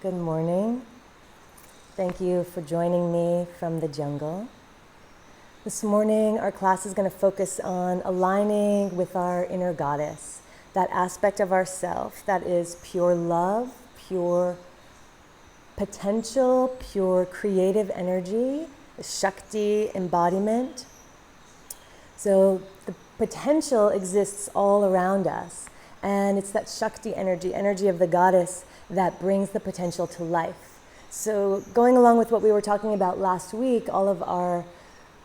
Good morning. Thank you for joining me from the jungle. This morning, our class is going to focus on aligning with our inner goddess, that aspect of ourself that is pure love, pure potential, pure creative energy, the Shakti embodiment. So the potential exists all around us, and it's that Shakti energy of the goddess that brings the potential to life. So going along with what we were talking about last week, all of our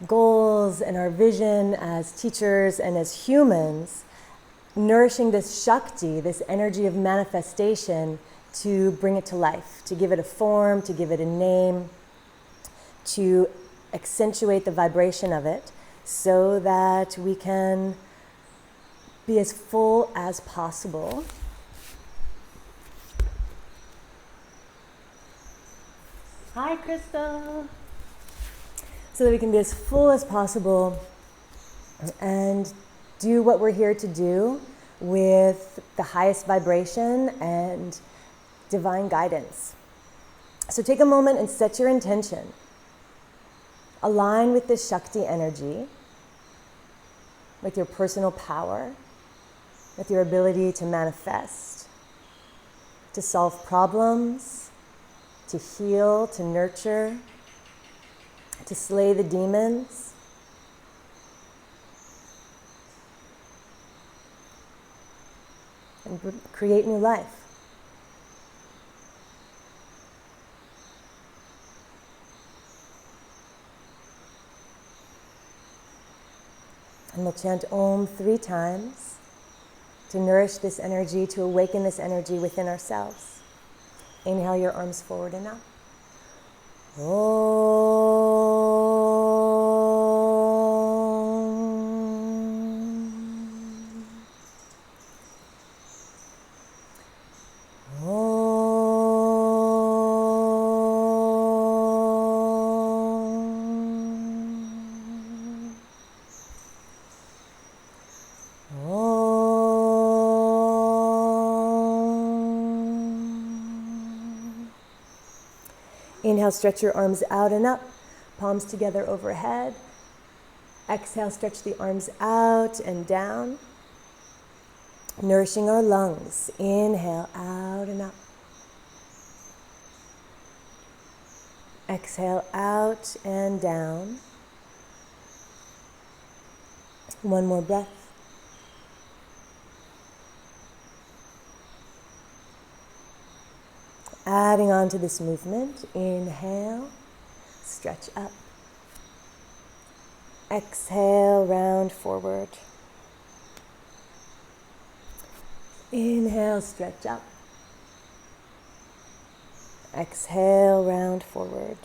goals and our vision as teachers and as humans, nourishing this Shakti, this energy of manifestation, to bring it to life, to give it a form, to give it a name, to accentuate the vibration of it so that we can be as full as possible. Hi, Crystal. So that we can be as full as possible and do what we're here to do with the highest vibration and divine guidance. So take a moment and set your intention. Align with this Shakti energy, with your personal power, with your ability to manifest, to solve problems, to heal, to nurture, to slay the demons. And create new life. And we'll chant Om 3 times to nourish this energy, to awaken this energy within ourselves. Inhale your arms forward and up. Inhale, stretch your arms out and up, palms together overhead. Exhale, stretch the arms out and down, nourishing our lungs. Inhale, out and up. Exhale, out and down. One more breath. Adding on to this movement, inhale, stretch up. Exhale, round forward. Inhale, stretch up. Exhale, round forward.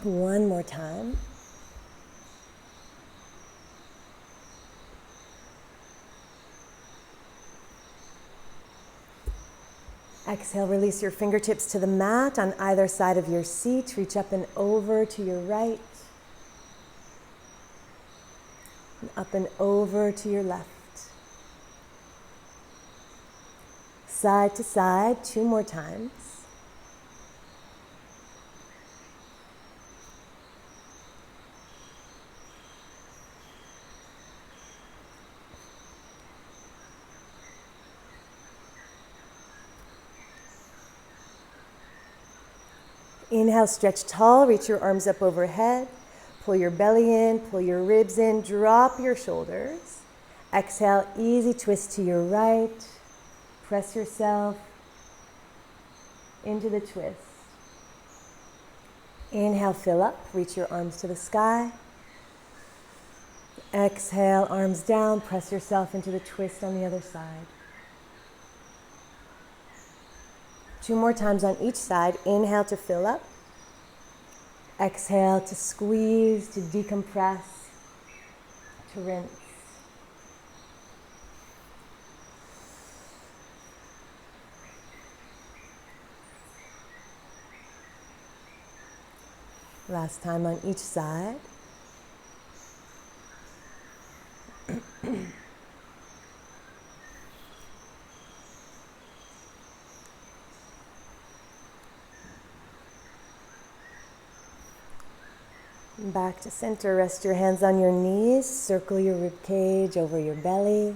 One more time. Exhale, release your fingertips to the mat on either side of your seat. Reach up and over to your right. And up and over to your left. Side to side, 2 more times. Inhale, stretch tall, reach your arms up overhead. Pull your belly in, pull your ribs in, drop your shoulders. Exhale, easy twist to your right. Press yourself into the twist. Inhale, fill up, reach your arms to the sky. Exhale, arms down, press yourself into the twist on the other side. 2 more times on each side. Inhale to fill up. Exhale to squeeze, to decompress, to rinse. Last time on each side. Back to center, rest your hands on your knees, circle your rib cage over your belly.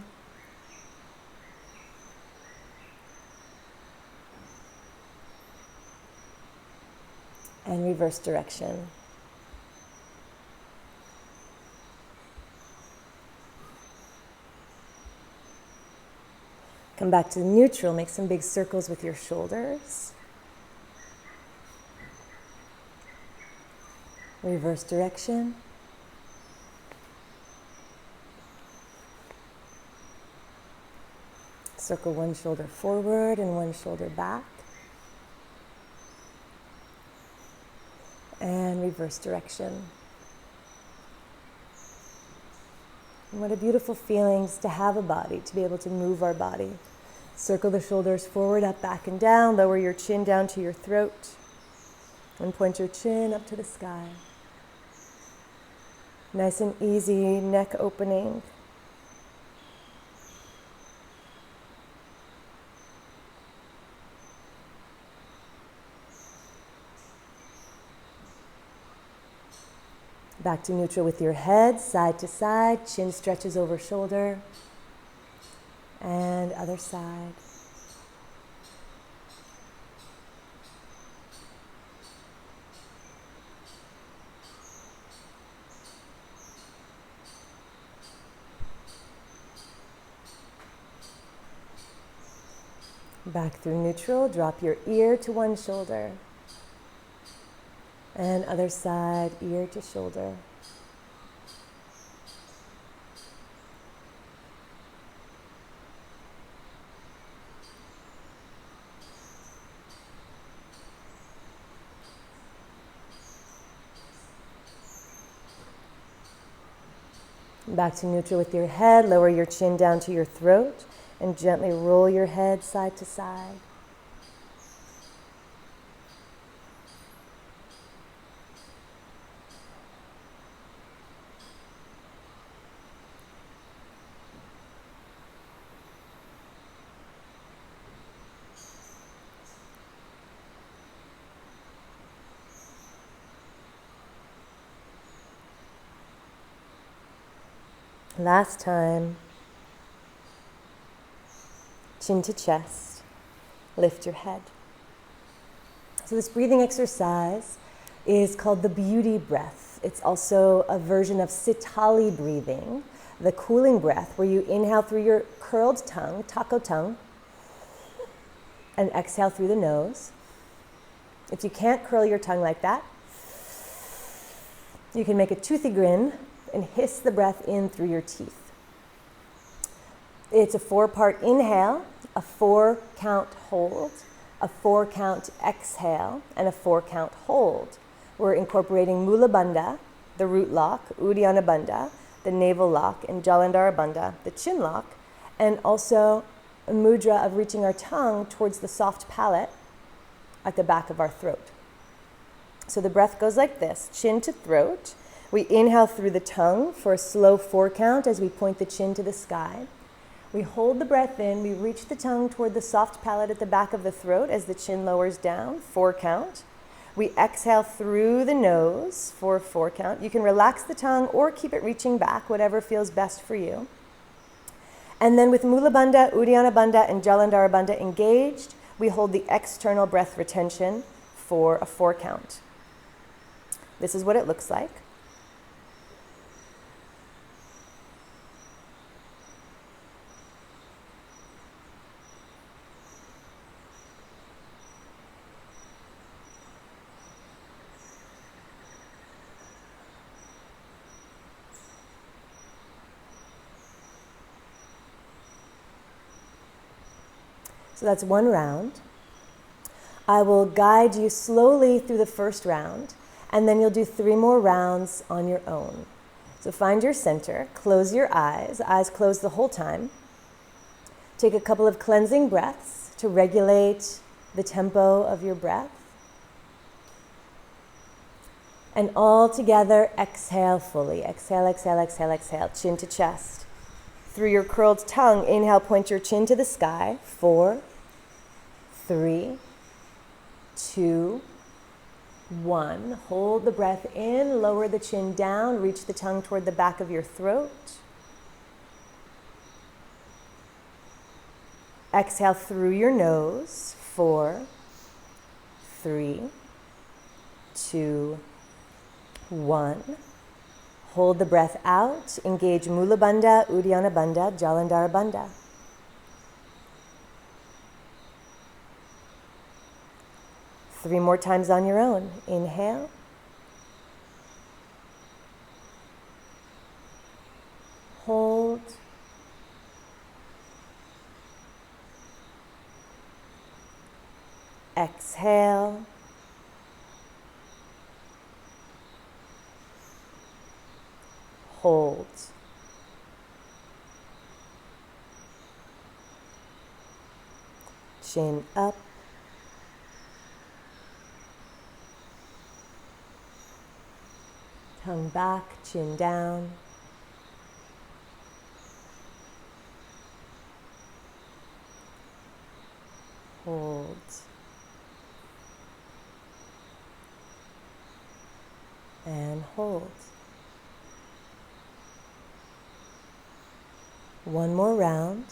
And reverse direction. Come back to neutral, make some big circles with your shoulders. Reverse direction. Circle one shoulder forward and one shoulder back. And reverse direction. And what a beautiful feeling to have a body, to be able to move our body. Circle the shoulders forward, up, back, and down. Lower your chin down to your throat. And point your chin up to the sky. Nice and easy neck opening. Back to neutral with your head, side to side, chin stretches over shoulder. And other side. Back through neutral, drop your ear to one shoulder. And other side, ear to shoulder. Back to neutral with your head, lower your chin down to your throat. And gently roll your head side to side. Last time. Chin to chest, lift your head. So this breathing exercise is called the beauty breath. It's also a version of sitali breathing, the cooling breath, where you inhale through your curled tongue, taco tongue, and exhale through the nose. If you can't curl your tongue like that, you can make a toothy grin and hiss the breath in through your teeth. It's a 4-part inhale, a 4-count hold, a 4-count exhale, and a 4-count hold. We're incorporating Mula Bandha, the root lock, Uddiyana Bandha, the navel lock, and Jalandhara Bandha, the chin lock, and also a mudra of reaching our tongue towards the soft palate at the back of our throat. So the breath goes like this, chin to throat. We inhale through the tongue for a slow 4-count as we point the chin to the sky. We hold the breath in, we reach the tongue toward the soft palate at the back of the throat as the chin lowers down, 4-count. We exhale through the nose for a 4-count. You can relax the tongue or keep it reaching back, whatever feels best for you. And then with Mula Bandha, Uddiyana Bandha, and Jalandhara Bandha engaged, we hold the external breath retention for a 4-count. This is what it looks like. So that's one round. I will guide you slowly through the first round, and then you'll do 3 more rounds on your own. So find your center, close your eyes closed the whole time. Take a couple of cleansing breaths to regulate the tempo of your breath. And all together, exhale fully. Exhale, exhale, exhale, exhale, chin to chest. Through your curled tongue, inhale, point your chin to the sky. 4, 3, 2, 1. Hold the breath in, lower the chin down, reach the tongue toward the back of your throat. Exhale through your nose. 4, 3, 2, 1. Hold the breath out. Engage Mula Bandha, Uddiyana Bandha, Jalandhara Bandha. Three more times on your own. Inhale. Hold. Exhale. Hold. Chin up. Tongue back, chin down. Hold. And hold. One more round.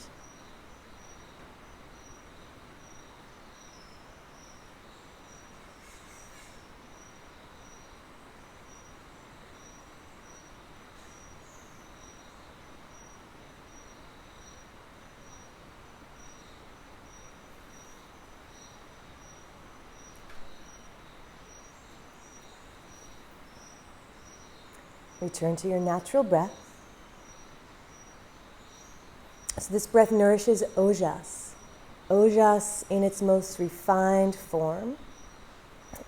Return to your natural breath. So this breath nourishes ojas. Ojas in its most refined form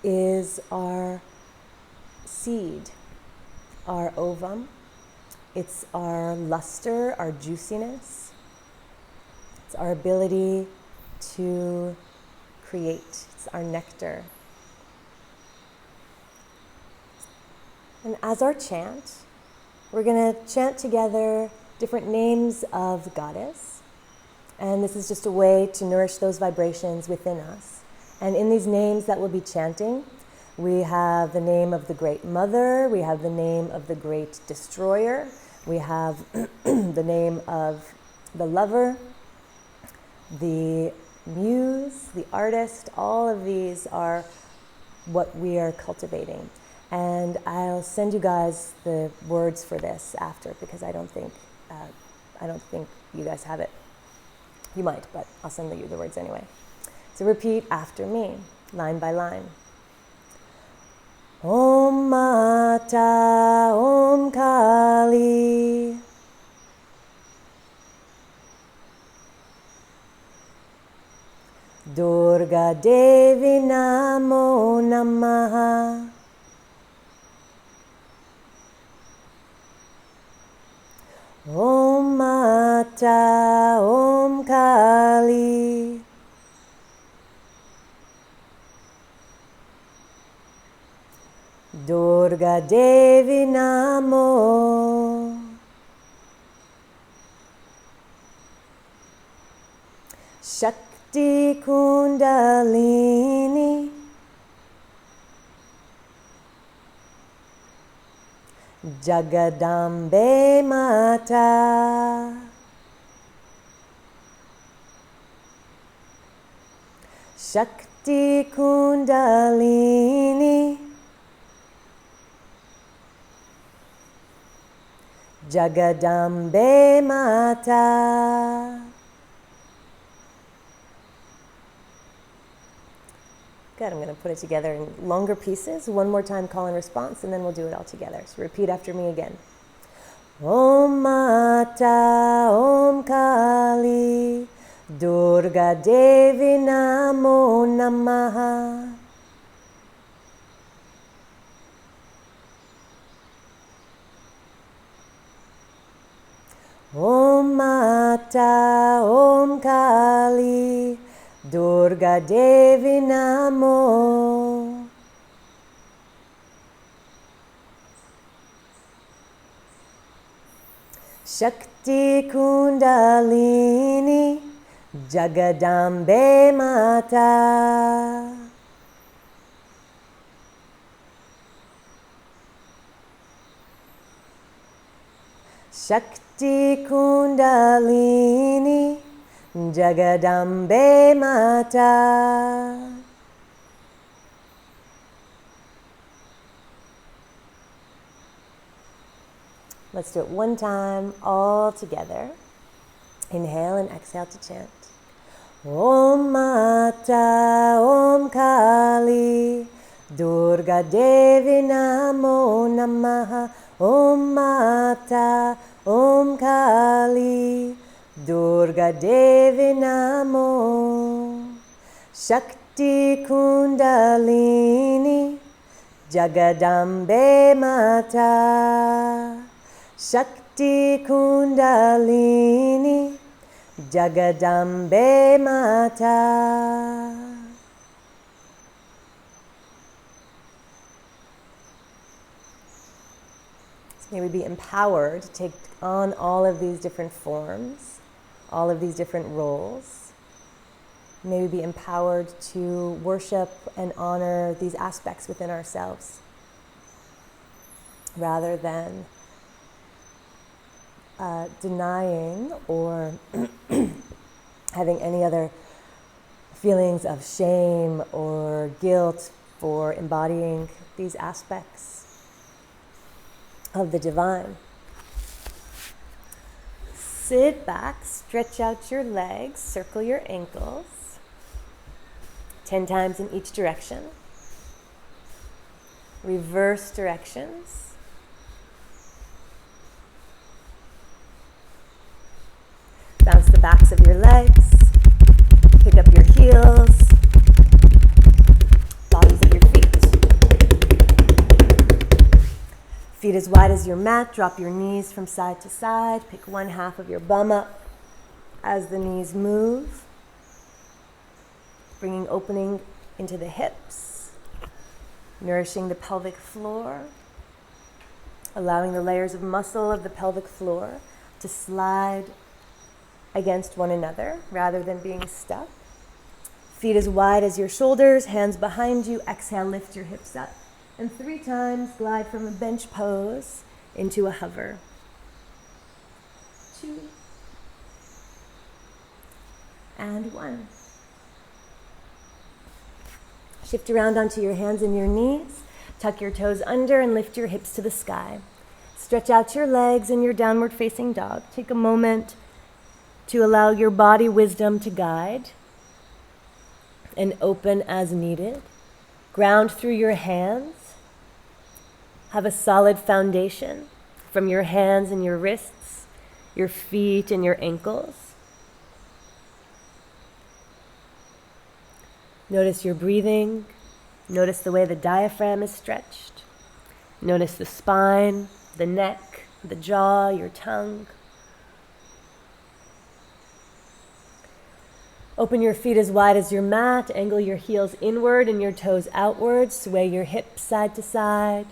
is our seed, our ovum. It's our luster, our juiciness. It's our ability to create. It's our nectar. And as our chant, we're going to chant together different names of Goddess. And this is just a way to nourish those vibrations within us. And in these names that we'll be chanting, we have the name of the Great Mother, we have the name of the Great Destroyer, we have the name of the Lover, the Muse, the Artist. All of these are what we are cultivating. And I'll send you guys the words for this after, because I don't think you guys have it. You might, but I'll send you the words anyway. So repeat after me, line by line. Om Mata Om Kali. Durga Devi Namo Namaha. Om Mata Om Kali. Durga Devi Namo. Shakti Kundalini. Jagadambe Mata. Shakti Kundalini. Jagadambe Mata. Good, I'm going to put it together in longer pieces. One more time, call and response, and then we'll do it all together. So repeat after me again. Om Mata Om Kali. Durga Devi Namo Namaha. Om Mata Om Kali. Durga Devi Namo. Shakti Kundalini. Jagadambe Mata. Shakti Kundalini Jagadambe Mata. Let's do it one time, all together. Inhale and exhale to chant. Om Mata, Om Kali, Durga Devi Namo Namaha. Om Mata, Om Kali, Durga Devi Namo. Shakti Kundalini, Jagadambe Mata. Shakti Kundalini, Jagadambe Mata. So may we be empowered to take on all of these different forms, all of these different roles. May we be empowered to worship and honor these aspects within ourselves, rather than denying or having any other feelings of shame or guilt for embodying these aspects of the divine. Sit back, stretch out your legs, circle your ankles 10 times in each direction. Reverse directions. Bounce the backs of your legs, pick up your heels, bottoms of your feet. Feet as wide as your mat, drop your knees from side to side, pick one half of your bum up as the knees move, bringing opening into the hips, nourishing the pelvic floor, allowing the layers of muscle of the pelvic floor to slide against one another rather than being stuck. Feet as wide as your shoulders, hands behind you. Exhale, lift your hips up. And 3 times glide from a bench pose into a hover. 2 and 1. Shift around onto your hands and your knees. Tuck your toes under and lift your hips to the sky. Stretch out your legs in your downward facing dog. Take a moment to allow your body wisdom to guide and open as needed. Ground through your hands. Have a solid foundation from your hands and your wrists, your feet and your ankles. Notice your breathing. Notice the way the diaphragm is stretched. Notice the spine, the neck, the jaw, your tongue. Open your feet as wide as your mat. Angle your heels inward and your toes outward. Sway your hips side to side.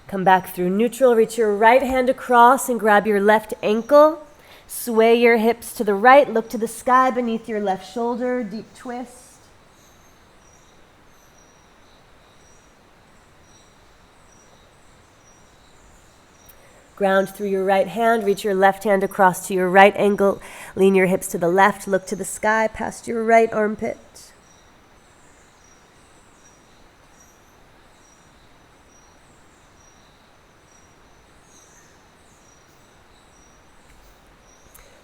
Come back through neutral. Reach your right hand across and grab your left ankle. Sway your hips to the right. Look to the sky beneath your left shoulder. Deep twist. Ground through your right hand. Reach your left hand across to your right ankle. Lean your hips to the left. Look to the sky past your right armpit.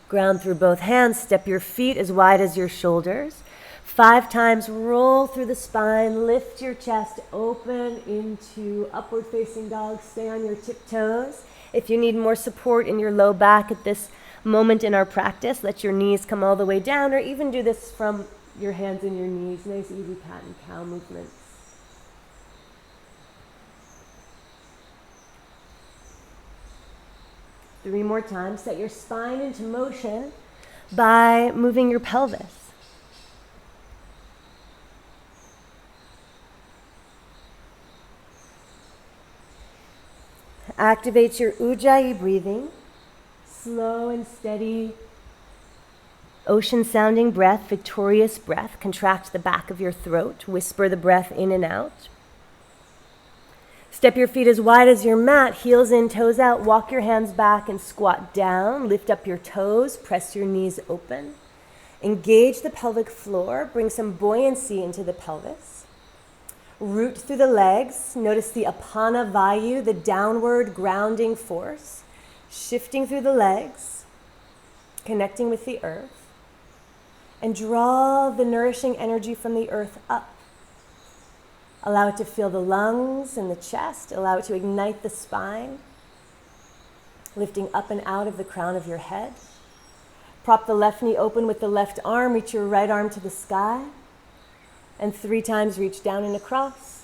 Ground through both hands. Step your feet as wide as your shoulders. 5 times roll through the spine. Lift your chest open into upward facing dog. Stay on your tiptoes. If you need more support in your low back at this moment in our practice, let your knees come all the way down, or even do this from your hands and your knees. Nice, easy cat and cow movements. Three more times. Set your spine into motion by moving your pelvis. Activate your Ujjayi breathing. Slow and steady Ocean sounding breath, victorious breath. Contract the back of your throat. Whisper the breath in and out. Step your feet as wide as your mat, heels in, toes out. Walk your hands back and squat down. Lift up your toes, press your knees open. Engage the pelvic floor, bring some buoyancy into the pelvis. Root through the legs. Notice the apana vayu, the downward grounding force. Shifting through the legs, connecting with the earth. And draw the nourishing energy from the earth up. Allow it to fill the lungs and the chest. Allow it to ignite the spine. Lifting up and out of the crown of your head. Prop the left knee open with the left arm. Reach your right arm to the sky. And 3 times reach down and across.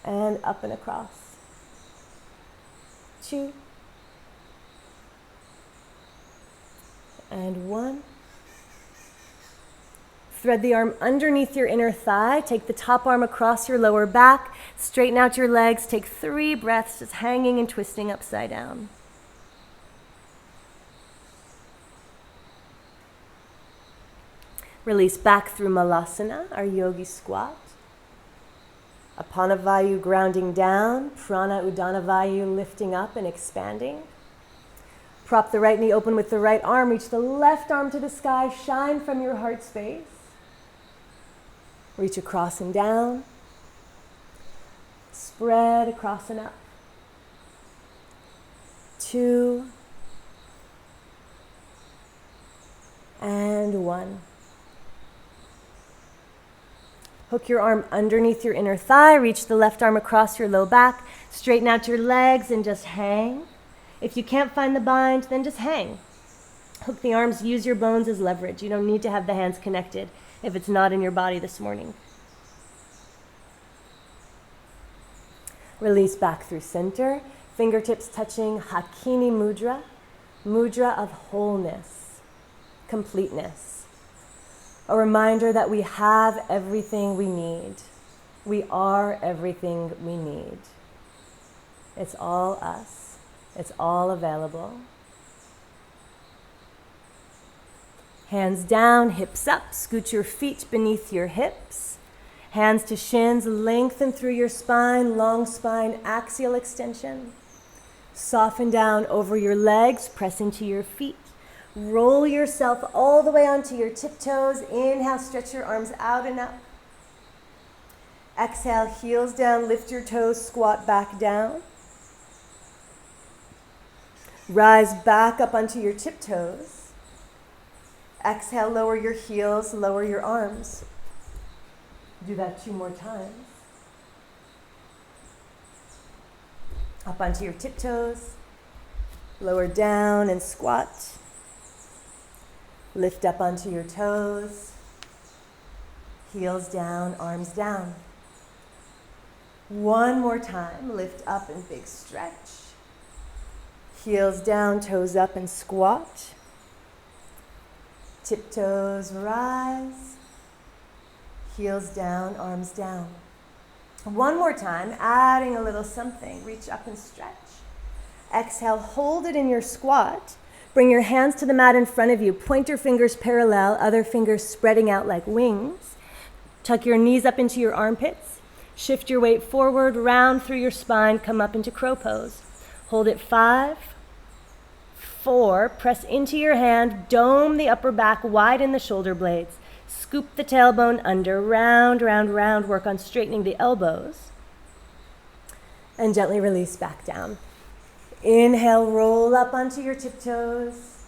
And up and across. 2. And 1. Thread the arm underneath your inner thigh. Take the top arm across your lower back. Straighten out your legs. Take 3 breaths, just hanging and twisting upside down. Release back through Malasana, our yogi squat. Apana Vayu grounding down. Prana Udana Vayu lifting up and expanding. Prop the right knee open with the right arm. Reach the left arm to the sky. Shine from your heart space. Reach across and down. Spread across and up. 2. And 1. Hook your arm underneath your inner thigh. Reach the left arm across your low back. Straighten out your legs and just hang. If you can't find the bind, then just hang. Hook the arms, use your bones as leverage. You don't need to have the hands connected if it's not in your body this morning. Release back through center. Fingertips touching Hakini Mudra. Mudra of wholeness, completeness. A reminder that we have everything we need. We are everything we need. It's all us. It's all available. Hands down, hips up. Scoot your feet beneath your hips. Hands to shins, lengthen through your spine, long spine, axial extension. Soften down over your legs, press into your feet. Roll yourself all the way onto your tiptoes. Inhale, stretch your arms out and up. Exhale, heels down, lift your toes, squat back down. Rise back up onto your tiptoes. Exhale, lower your heels, lower your arms. Do that 2 more times. Up onto your tiptoes. Lower down and squat. Lift up onto your toes. Heels down, arms down. 1 more time. Lift up and big stretch. Heels down, toes up and squat. Tiptoes rise. Heels down, arms down. 1 more time, adding a little something. Reach up and stretch. Exhale, hold it in your squat. Bring your hands to the mat in front of you. Point your fingers parallel, other fingers spreading out like wings. Tuck your knees up into your armpits. Shift your weight forward, round through your spine, come up into crow pose. Hold it 5, 4, press into your hand, dome the upper back, widen the shoulder blades. Scoop the tailbone under, round, round, round. Work on straightening the elbows. And gently release back down. Inhale, roll up onto your tiptoes.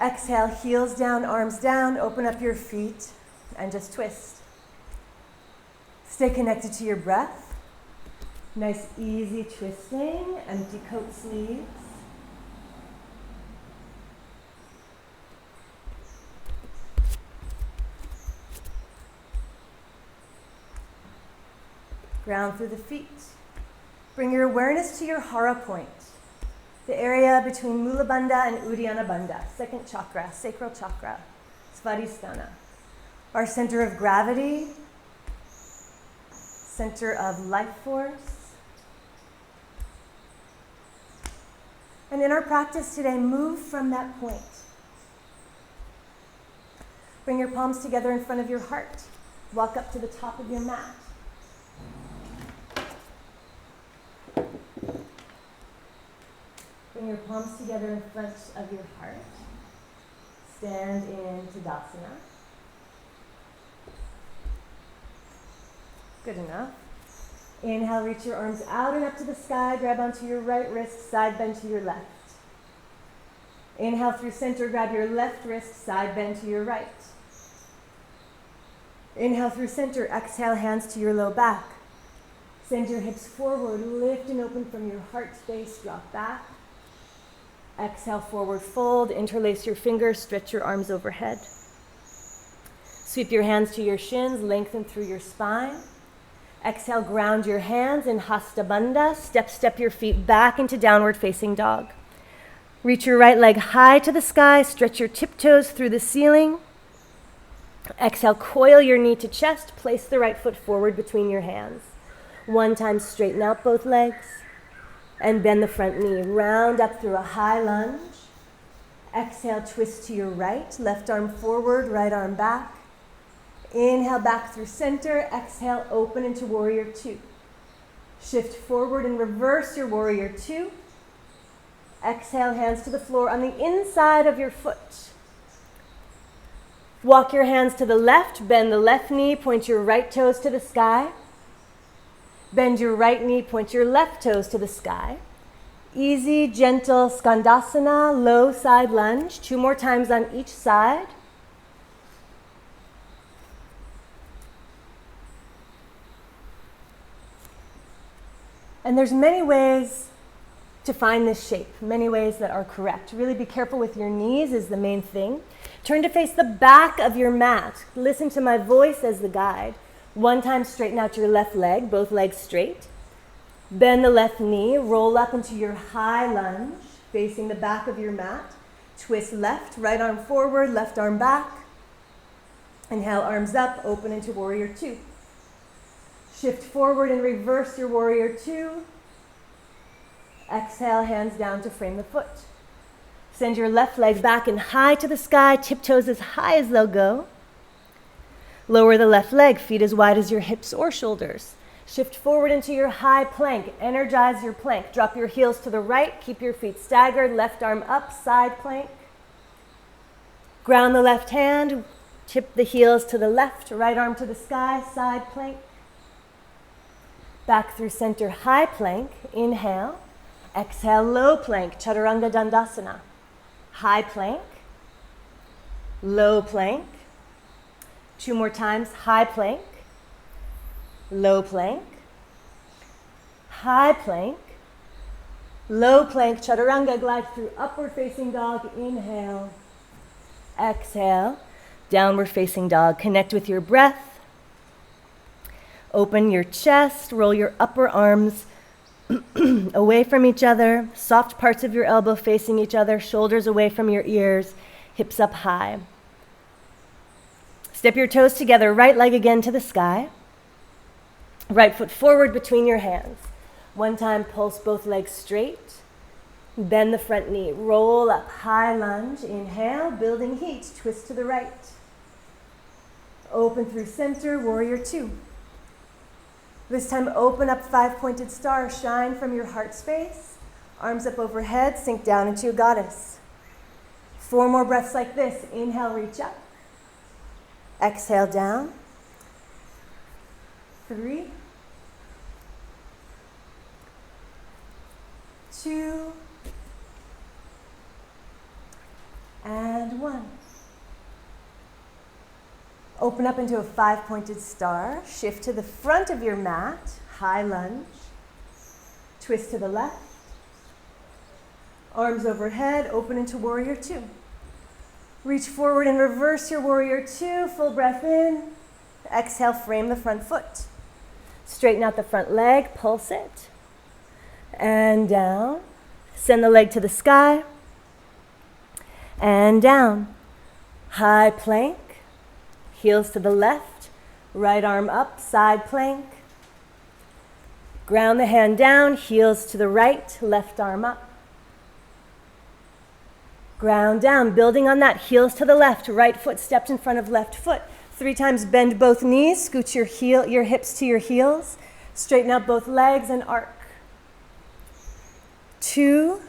Exhale, heels down, arms down. Open up your feet and just twist. Stay connected to your breath. Nice, easy twisting. Empty coat sleeves. Ground through the feet. Bring your awareness to your hara point, the area between Mulabandha and Uddiyana Bandha, second chakra, sacral chakra, Svadhisthana. Our center of gravity, center of life force. And in our practice today, move from that point. Bring your palms together in front of your heart. Walk up to the top of your mat. Bring your palms together in front of your heart. Stand in Tadasana. Good enough. Inhale, reach your arms out and up to the sky. Grab onto your right wrist, side bend to your left. Inhale through center, grab your left wrist, side bend to your right. Inhale through center, exhale, hands to your low back. Send your hips forward, lift and open from your heart space, drop back. Exhale, forward fold, interlace your fingers, stretch your arms overhead. Sweep your hands to your shins, lengthen through your spine. Exhale, ground your hands in Hasta Bandha. Step your feet back into downward facing dog. Reach your right leg high to the sky, stretch your tiptoes through the ceiling. Exhale, coil your knee to chest, place the right foot forward between your hands. One time, straighten out both legs and bend the front knee. Round up through a high lunge. Exhale, twist to your right, left arm forward, right arm back. Inhale back through center, exhale, open into warrior two. Shift forward and reverse your warrior two. Exhale, hands to the floor on the inside of your foot. Walk your hands to the left, bend the left knee, point your right toes to the sky. Bend your right knee, point your left toes to the sky. Easy, gentle Skandasana, low side lunge. 2 more times on each side. And there's many ways to find this shape, many ways that are correct. Really be careful with your knees is the main thing. Turn to face the back of your mat. Listen to my voice as the guide. 1 time, straighten out your left leg, both legs straight. Bend the left knee, roll up into your high lunge, facing the back of your mat. Twist left, right arm forward, left arm back. Inhale, arms up, open into warrior two. Shift forward and reverse your warrior two. Exhale, hands down to frame the foot. Send your left leg back and high to the sky, tiptoes as high as they'll go. Lower the left leg, feet as wide as your hips or shoulders. Shift forward into your high plank. Energize your plank. Drop your heels to the right, keep your feet staggered, left arm up, side plank. Ground the left hand, tip the heels to the left, right arm to the sky, side plank. Back through center, high plank. Inhale. Exhale, low plank, Chaturanga Dandasana. High plank, low plank. 2 more times, high plank, low plank, high plank, low plank, Chaturanga, glide through upward facing dog. Inhale, exhale, downward facing dog. Connect with your breath. Open your chest, roll your upper arms away from each other, soft parts of your elbow facing each other, shoulders away from your ears, hips up high. Step your toes together, right leg again to the sky. Right foot forward between your hands. 1 time, pulse both legs straight. Bend the front knee, roll up, high lunge. Inhale, building heat, twist to the right. Open through center, warrior two. This time, open up 5-pointed star, shine from your heart space. Arms up overhead, sink down into a goddess. 4 more breaths like this. Inhale, reach up. Exhale, down. 3, 2, and 1. Open up into a 5-pointed star. Shift to the front of your mat, high lunge. Twist to the left. Arms overhead, open into warrior two. Reach forward and reverse your warrior two. Full breath in. Exhale, frame the front foot. Straighten out the front leg, pulse it. And down. Send the leg to the sky. And down. High plank. Heels to the left, right arm up, side plank. Ground the hand down, heels to the right, left arm up. Ground down, building on that, heels to the left, right foot stepped in front of left foot. 3 times bend both knees, scoot your hips to your heels, straighten out both legs and arc. 2,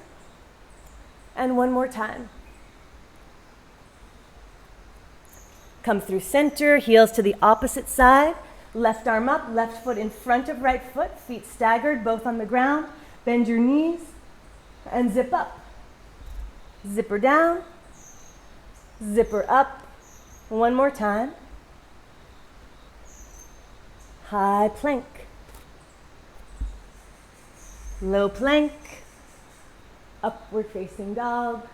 and 1 more time. Come through center, heels to the opposite side, left arm up, left foot in front of right foot, feet staggered, both on the ground. Bend your knees and zip up. Zipper down, zipper up. 1 more time. High plank. Low plank. Upward facing dog.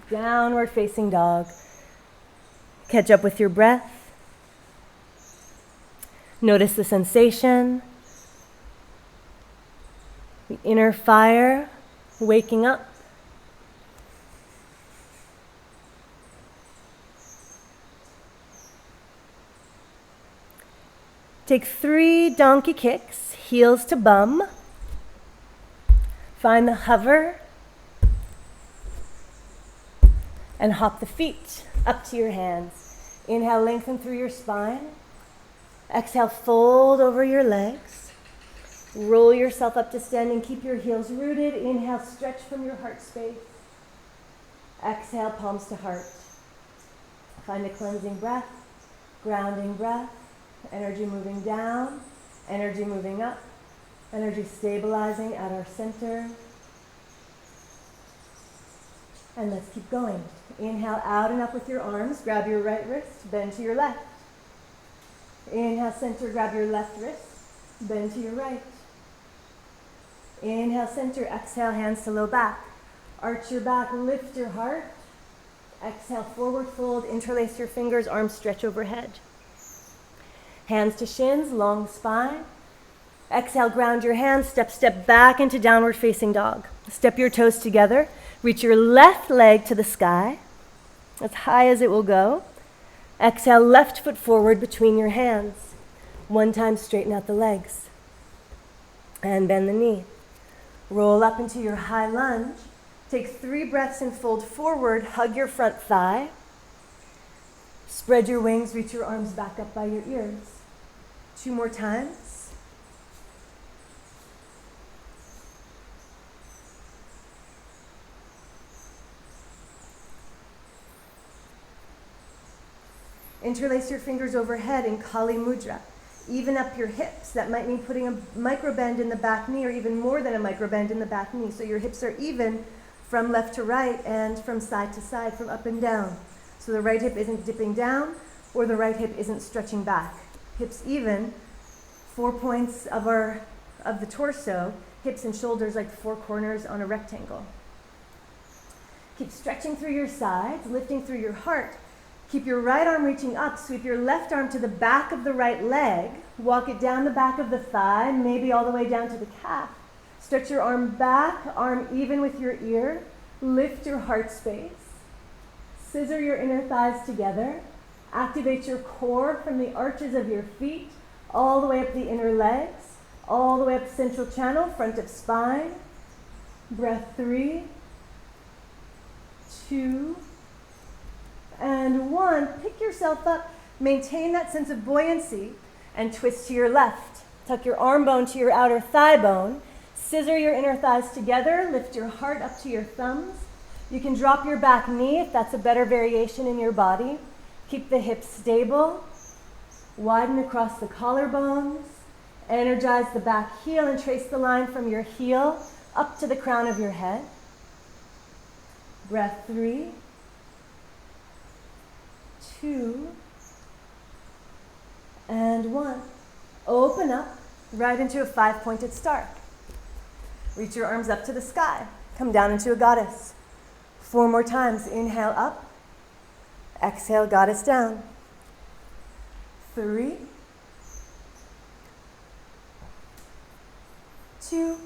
Downward facing dog. Catch up with your breath. Notice the sensation. The inner fire waking up. Take 3 donkey kicks, heels to bum. Find the hover. And hop the feet up to your hands. Inhale, lengthen through your spine. Exhale, fold over your legs. Roll yourself up to standing. Keep your heels rooted. Inhale, stretch from your heart space. Exhale, palms to heart. Find a cleansing breath, grounding breath. Energy moving down, energy moving up, energy stabilizing at our center. And let's keep going. Inhale out and up with your arms. Grab your right wrist, bend to your left. Inhale, center, grab your left wrist, bend to your right. Inhale, center, exhale, hands to low back. Arch your back, lift your heart. Exhale, forward fold, interlace your fingers, arms stretch overhead. Hands to shins, long spine. Exhale, ground your hands, step back into downward facing dog. Step your toes together. Reach your left leg to the sky, as high as it will go. Exhale, left foot forward between your hands. 1 time, straighten out the legs. And bend the knee. Roll up into your high lunge. Take 3 breaths and fold forward. Hug your front thigh. Spread your wings, reach your arms back up by your ears. 2 more times. Interlace your fingers overhead in Kali Mudra. Even up your hips. That might mean putting a micro bend in the back knee, or even more than a micro bend in the back knee. So your hips are even from left to right and from side to side, from up and down. So the right hip isn't dipping down, or the right hip isn't stretching back. Hips even, 4 points of the torso, hips and shoulders like the 4 corners on a rectangle. Keep stretching through your sides, lifting through your heart. Keep your right arm reaching up, sweep your left arm to the back of the right leg, walk it down the back of the thigh, maybe all the way down to the calf. Stretch your arm back, arm even with your ear, lift your heart space. Scissor your inner thighs together. Activate your core from the arches of your feet, all the way up the inner legs, all the way up central channel, front of spine. Breath 3, 2, and 1. Pick yourself up. Maintain that sense of buoyancy and twist to your left. Tuck your arm bone to your outer thigh bone. Scissor your inner thighs together. Lift your heart up to your thumbs. You can drop your back knee if that's a better variation in your body. Keep the hips stable. Widen across the collarbones. Energize the back heel and trace the line from your heel up to the crown of your head. Breath 3, 2, and 1. Open up right into a 5-pointed star. Reach your arms up to the sky. Come down into a goddess. 4 more times. Inhale up. Exhale, goddess down. 3, 2,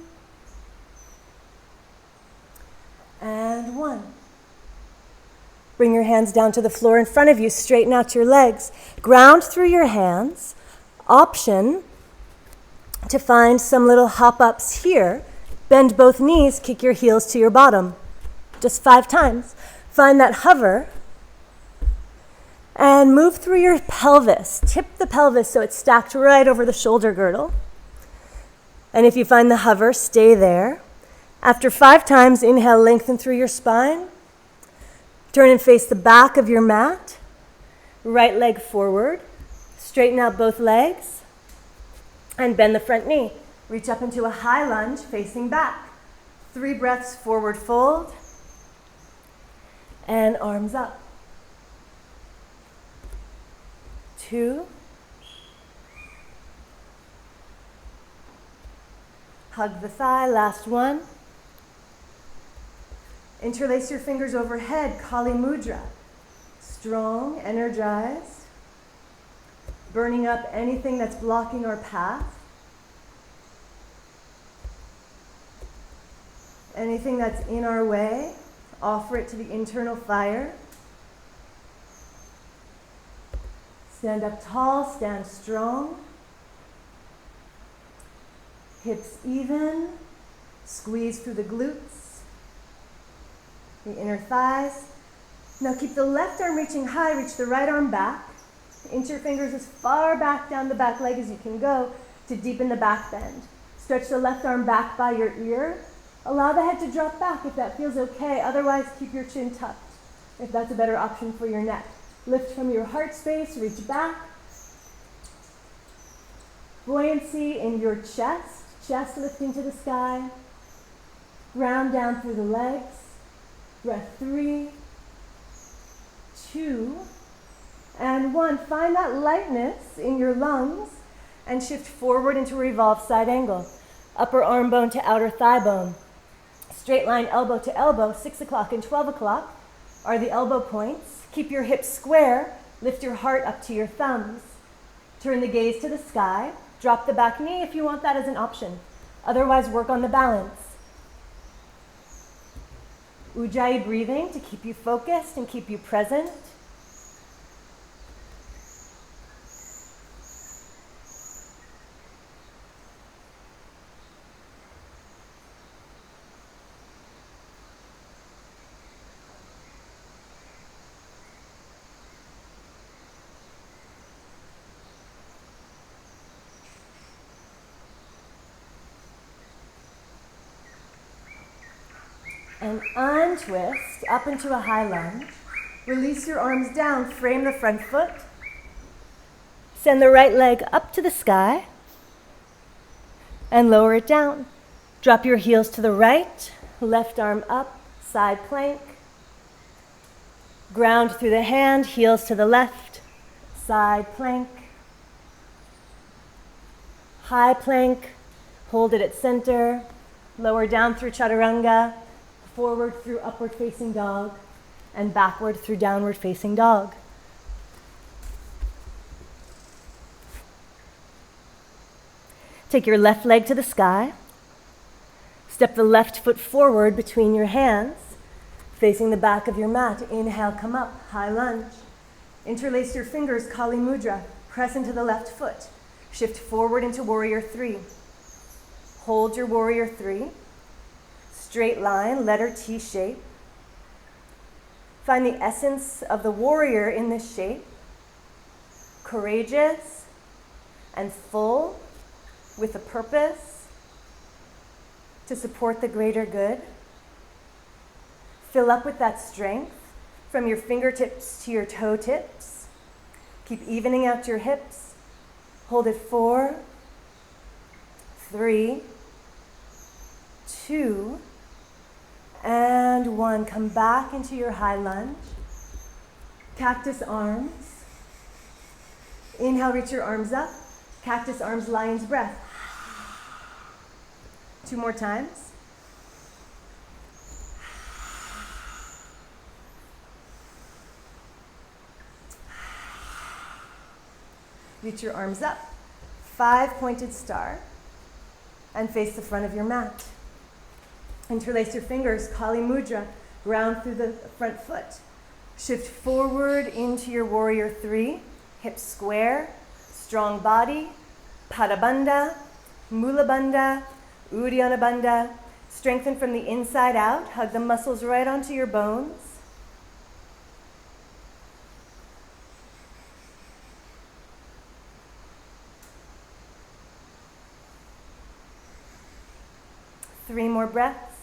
and 1. Bring your hands down to the floor in front of you. Straighten out your legs. Ground through your hands. Option to find some little hop-ups here. Bend both knees. Kick your heels to your bottom. just 5 times. Find that hover and move through your pelvis. Tip the pelvis so it's stacked right over the shoulder girdle. And if you find the hover, stay there. After 5 times, inhale, lengthen through your spine. Turn and face the back of your mat. Right leg forward. Straighten out both legs. And bend the front knee. Reach up into a high lunge, facing back. 3 breaths, forward fold. And arms up. 2. Hug the thigh, last 1. Interlace your fingers overhead, Kali Mudra. Strong, energized. Burning up anything that's blocking our path. Anything that's in our way, offer it to the internal fire. Stand up tall, stand strong. Hips even, squeeze through the glutes, the inner thighs. Now keep the left arm reaching high, reach the right arm back. Inch your fingers as far back down the back leg as you can go to deepen the back bend. Stretch the left arm back by your ear. Allow the head to drop back if that feels okay. Otherwise, keep your chin tucked if that's a better option for your neck. Lift from your heart space, reach back. Buoyancy in your chest, chest lifting to the sky. Ground down through the legs. Breath 3, 2, and 1. Find that lightness in your lungs and shift forward into revolved side angle. Upper arm bone to outer thigh bone. Straight line elbow to elbow. 6 o'clock and 12 o'clock are the elbow points. Keep your hips square. Lift your heart up to your thumbs. Turn the gaze to the sky. Drop the back knee if you want that as an option. Otherwise, work on the balance. Ujjayi breathing to keep you focused and keep you present. And untwist up into a high lunge. Release your arms down, frame the front foot. Send the right leg up to the sky and lower it down. Drop your heels to the right, left arm up, side plank. Ground through the hand, heels to the left, side plank. High plank, hold it at center, lower down through chaturanga. Forward through upward facing dog, and backward through downward facing dog. Take your left leg to the sky. Step the left foot forward between your hands, facing the back of your mat. Inhale, come up, high lunge. Interlace your fingers, Kali Mudra. Press into the left foot. Shift forward into Warrior 3. Hold your Warrior 3. Straight line, letter T shape. Find the essence of the warrior in this shape. Courageous and full with a purpose to support the greater good. Fill up with that strength from your fingertips to your toe tips. Keep evening out your hips. Hold it 4, 3, 2, and 1. Come back into your high lunge. Cactus arms. Inhale, reach your arms up. Cactus arms, lion's breath. 2 more times. Reach your arms up. 5 pointed star. And face the front of your mat. Interlace your fingers, Kali Mudra, ground through the front foot. Shift forward into your Warrior 3, hips square, strong body, Pada Bandha, Mula Bandha, Uddiyana Bandha. Strengthen from the inside out. Hug the muscles right onto your bones. Three more breaths.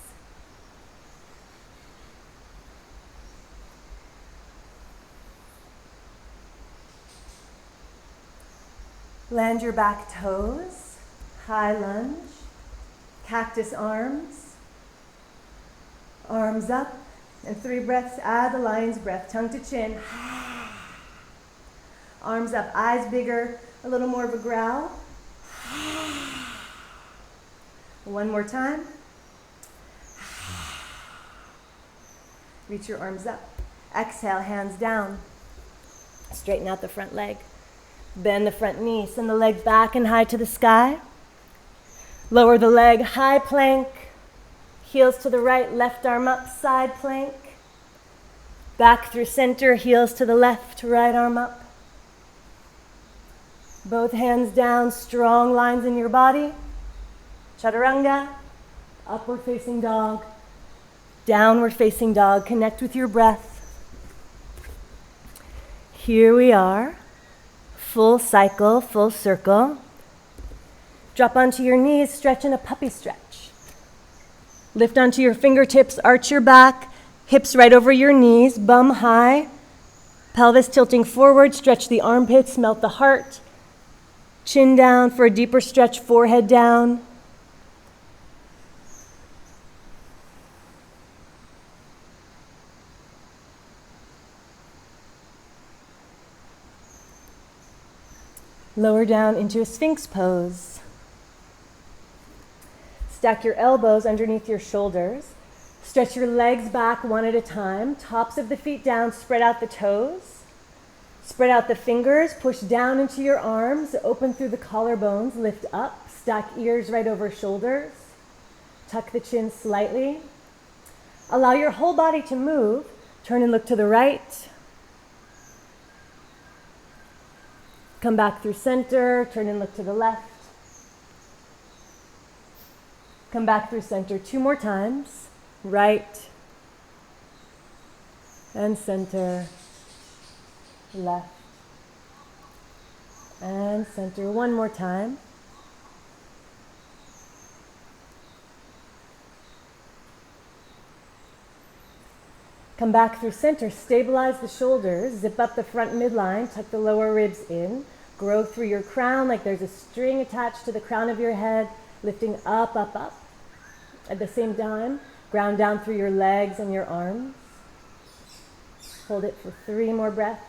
Land your back toes, high lunge, cactus arms, arms up, and 3 breaths, add the lion's breath, tongue to chin. Arms up, eyes bigger, a little more of a growl. One more time. Reach your arms up. Exhale, hands down. Straighten out the front leg. Bend the front knee. Send the leg back and high to the sky. Lower the leg, high plank. Heels to the right, left arm up, side plank. Back through center, heels to the left, right arm up. Both hands down, strong lines in your body. Chaturanga, upward facing dog, downward facing dog. Connect with your breath. Here we are. Full cycle, full circle. Drop onto your knees, stretch in a puppy stretch. Lift onto your fingertips, arch your back, hips right over your knees, bum high, pelvis tilting forward, stretch the armpits, melt the heart. Chin down for a deeper stretch, forehead down. Lower down into a Sphinx pose. Stack your elbows underneath your shoulders. Stretch your legs back one at a time. Tops of the feet down, spread out the toes. Spread out the fingers, push down into your arms, open through the collarbones, lift up, stack ears right over shoulders. Tuck the chin slightly. Allow your whole body to move. Turn and look to the right. Come back through center, turn and look to the left. Come back through center 2 more times. Right and center, left and center. 1 more time. Come back through center, stabilize the shoulders, zip up the front midline, tuck the lower ribs in, grow through your crown like there's a string attached to the crown of your head, lifting up, up, up. At the same time, ground down through your legs and your arms. Hold it for 3 more breaths.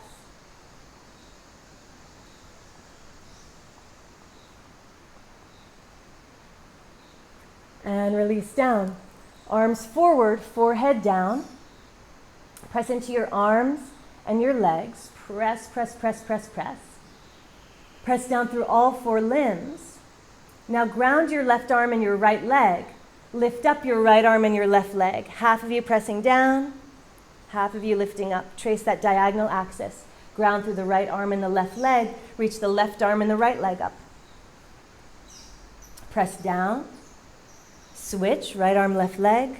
And release down. Arms forward, forehead down. Press into your arms and your legs. Press, press, press, press, press. Press down through all 4 limbs. Now ground your left arm and your right leg. Lift up your right arm and your left leg. Half of you pressing down, half of you lifting up. Trace that diagonal axis. Ground through the right arm and the left leg. Reach the left arm and the right leg up. Press down. Switch, right arm, left leg.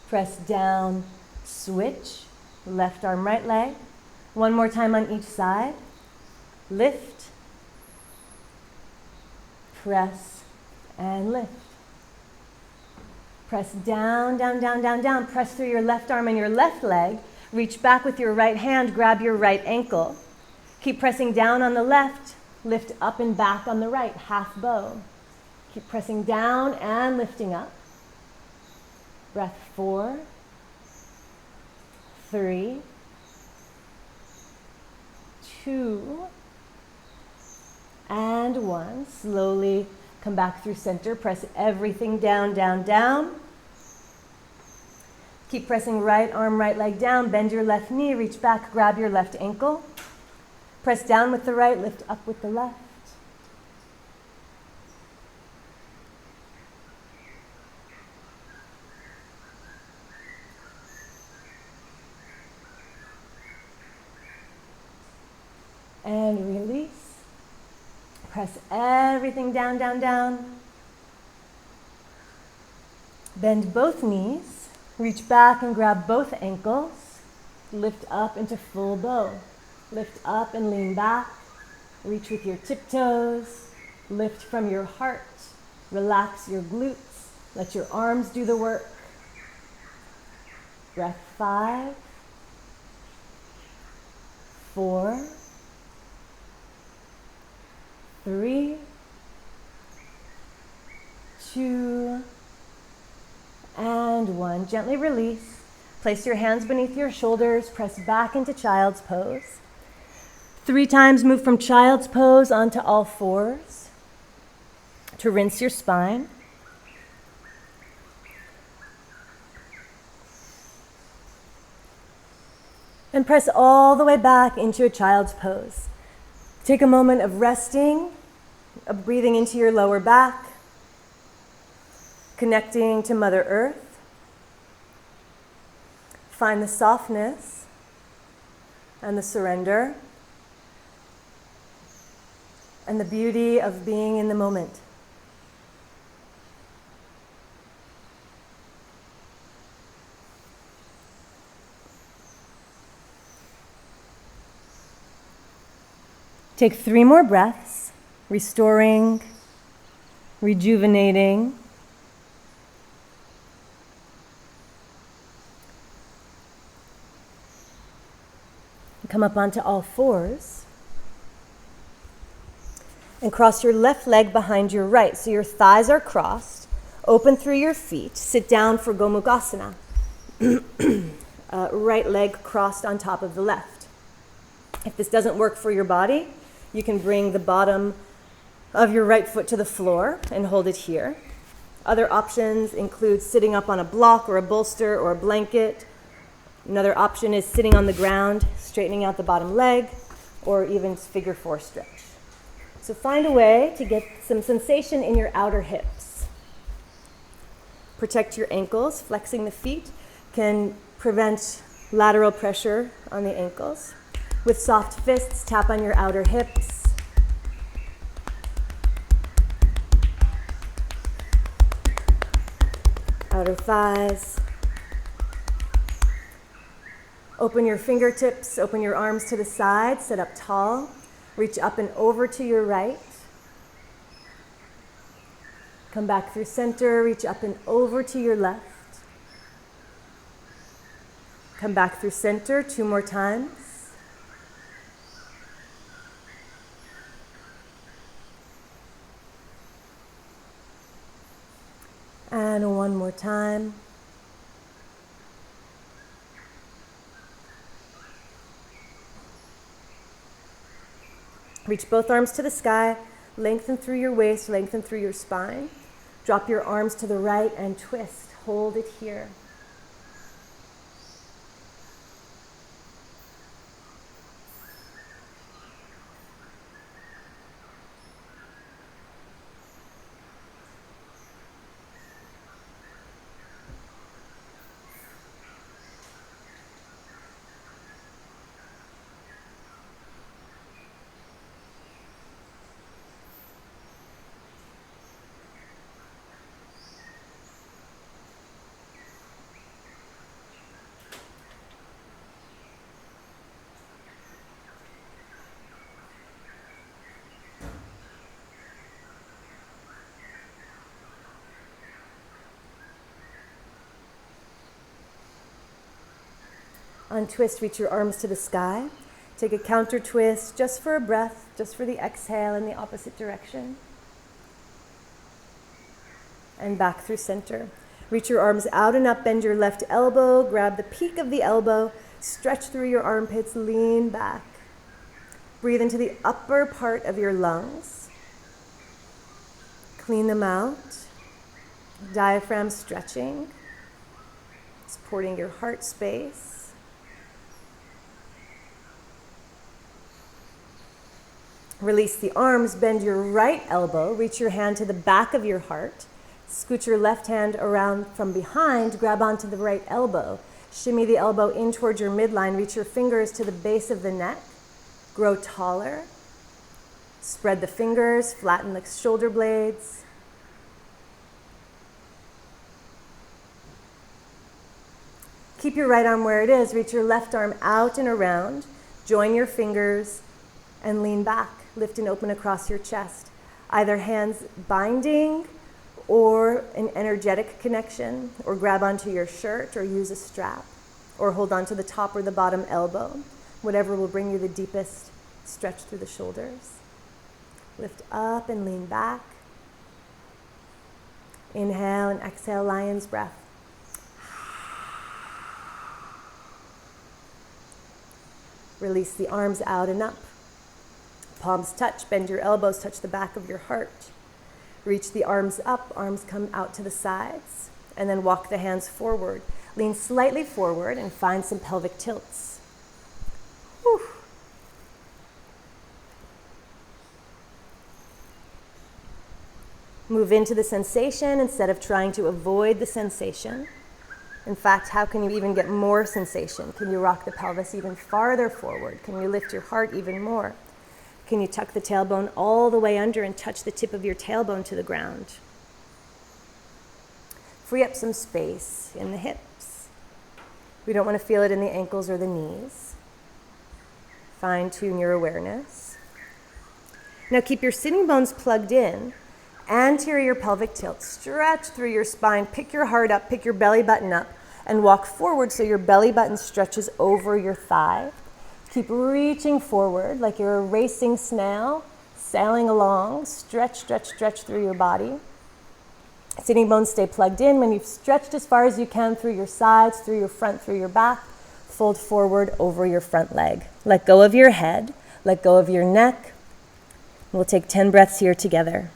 Press down, switch, left arm, right leg. 1 more time on each side. Lift, press, and lift. Press down, down, down, down, down. Press through your left arm and your left leg. Reach back with your right hand, grab your right ankle. Keep pressing down on the left, lift up and back on the right, half bow. Keep pressing down and lifting up. Breath 4, 3, 2, and 1. Slowly come back through center. Press everything down, down, down. Keep pressing right arm, right leg down. Bend your left knee, reach back, grab your left ankle. Press down with the right, lift up with the left. And release. Press everything down, down, down. Bend both knees, reach back and grab both ankles, lift up into full bow. Lift up and lean back, reach with your tiptoes, lift from your heart, relax your glutes, let your arms do the work. Breath 5, 4, 3, 2, and 1. Gently release. Place your hands beneath your shoulders, press back into child's pose. 3 times move from child's pose onto all fours to rinse your spine. And press all the way back into a child's pose. Take a moment of resting, of breathing into your lower back, connecting to Mother Earth. Find the softness and the surrender and the beauty of being in the moment. Take 3 more breaths, restoring, rejuvenating. Come up onto all fours and cross your left leg behind your right. So your thighs are crossed, open through your feet. Sit down for Gomukhasana. Right leg crossed on top of the left. If this doesn't work for your body, you can bring the bottom of your right foot to the floor and hold it here. Other options include sitting up on a block or a bolster or a blanket. Another option is sitting on the ground, straightening out the bottom leg, or even figure 4 stretch. So find a way to get some sensation in your outer hips. Protect your ankles. Flexing the feet can prevent lateral pressure on the ankles. With soft fists, tap on your outer hips. Outer thighs. Open your fingertips, open your arms to the side, sit up tall. Reach up and over to your right. Come back through center, reach up and over to your left. Come back through center 2 more times. And 1 more time. Reach both arms to the sky, lengthen through your waist, lengthen through your spine. Drop your arms to the right and twist. Hold it here. On twist, reach your arms to the sky. Take a counter twist just for a breath, just for the exhale in the opposite direction. And back through center. Reach your arms out and up, bend your left elbow, grab the peak of the elbow, stretch through your armpits, lean back. Breathe into the upper part of your lungs. Clean them out. Diaphragm stretching, supporting your heart space. Release the arms, bend your right elbow, reach your hand to the back of your heart, scoot your left hand around from behind, grab onto the right elbow, shimmy the elbow in towards your midline, reach your fingers to the base of the neck, grow taller, spread the fingers, flatten the shoulder blades. Keep your right arm where it is. Reach your left arm out and around. Join your fingers and lean back. Lift and open across your chest. Either hands binding or an energetic connection, or grab onto your shirt or use a strap, or hold onto the top or the bottom elbow. Whatever will bring you the deepest stretch through the shoulders. Lift up and lean back. Inhale and exhale, lion's breath. Release the arms out and up. Palms touch, bend your elbows, touch the back of your heart. Reach the arms up, arms come out to the sides, and then walk the hands forward. Lean slightly forward and find some pelvic tilts. Whew. Move into the sensation instead of trying to avoid the sensation. In fact, how can you even get more sensation? Can you rock the pelvis even farther forward? Can you lift your heart even more? Can you tuck the tailbone all the way under and touch the tip of your tailbone to the ground? Free up some space in the hips. We don't want to feel it in the ankles or the knees. Fine-tune your awareness. Now keep your sitting bones plugged in. Anterior pelvic tilt. Stretch through your spine. Pick your heart up, pick your belly button up, and walk forward so your belly button stretches over your thigh. Keep reaching forward like you're a racing snail, sailing along. Stretch, stretch, stretch through your body. Sitting bones stay plugged in. When you've stretched as far as you can through your sides, through your front, through your back, fold forward over your front leg. Let go of your head. Let go of your neck. We'll take 10 breaths here together.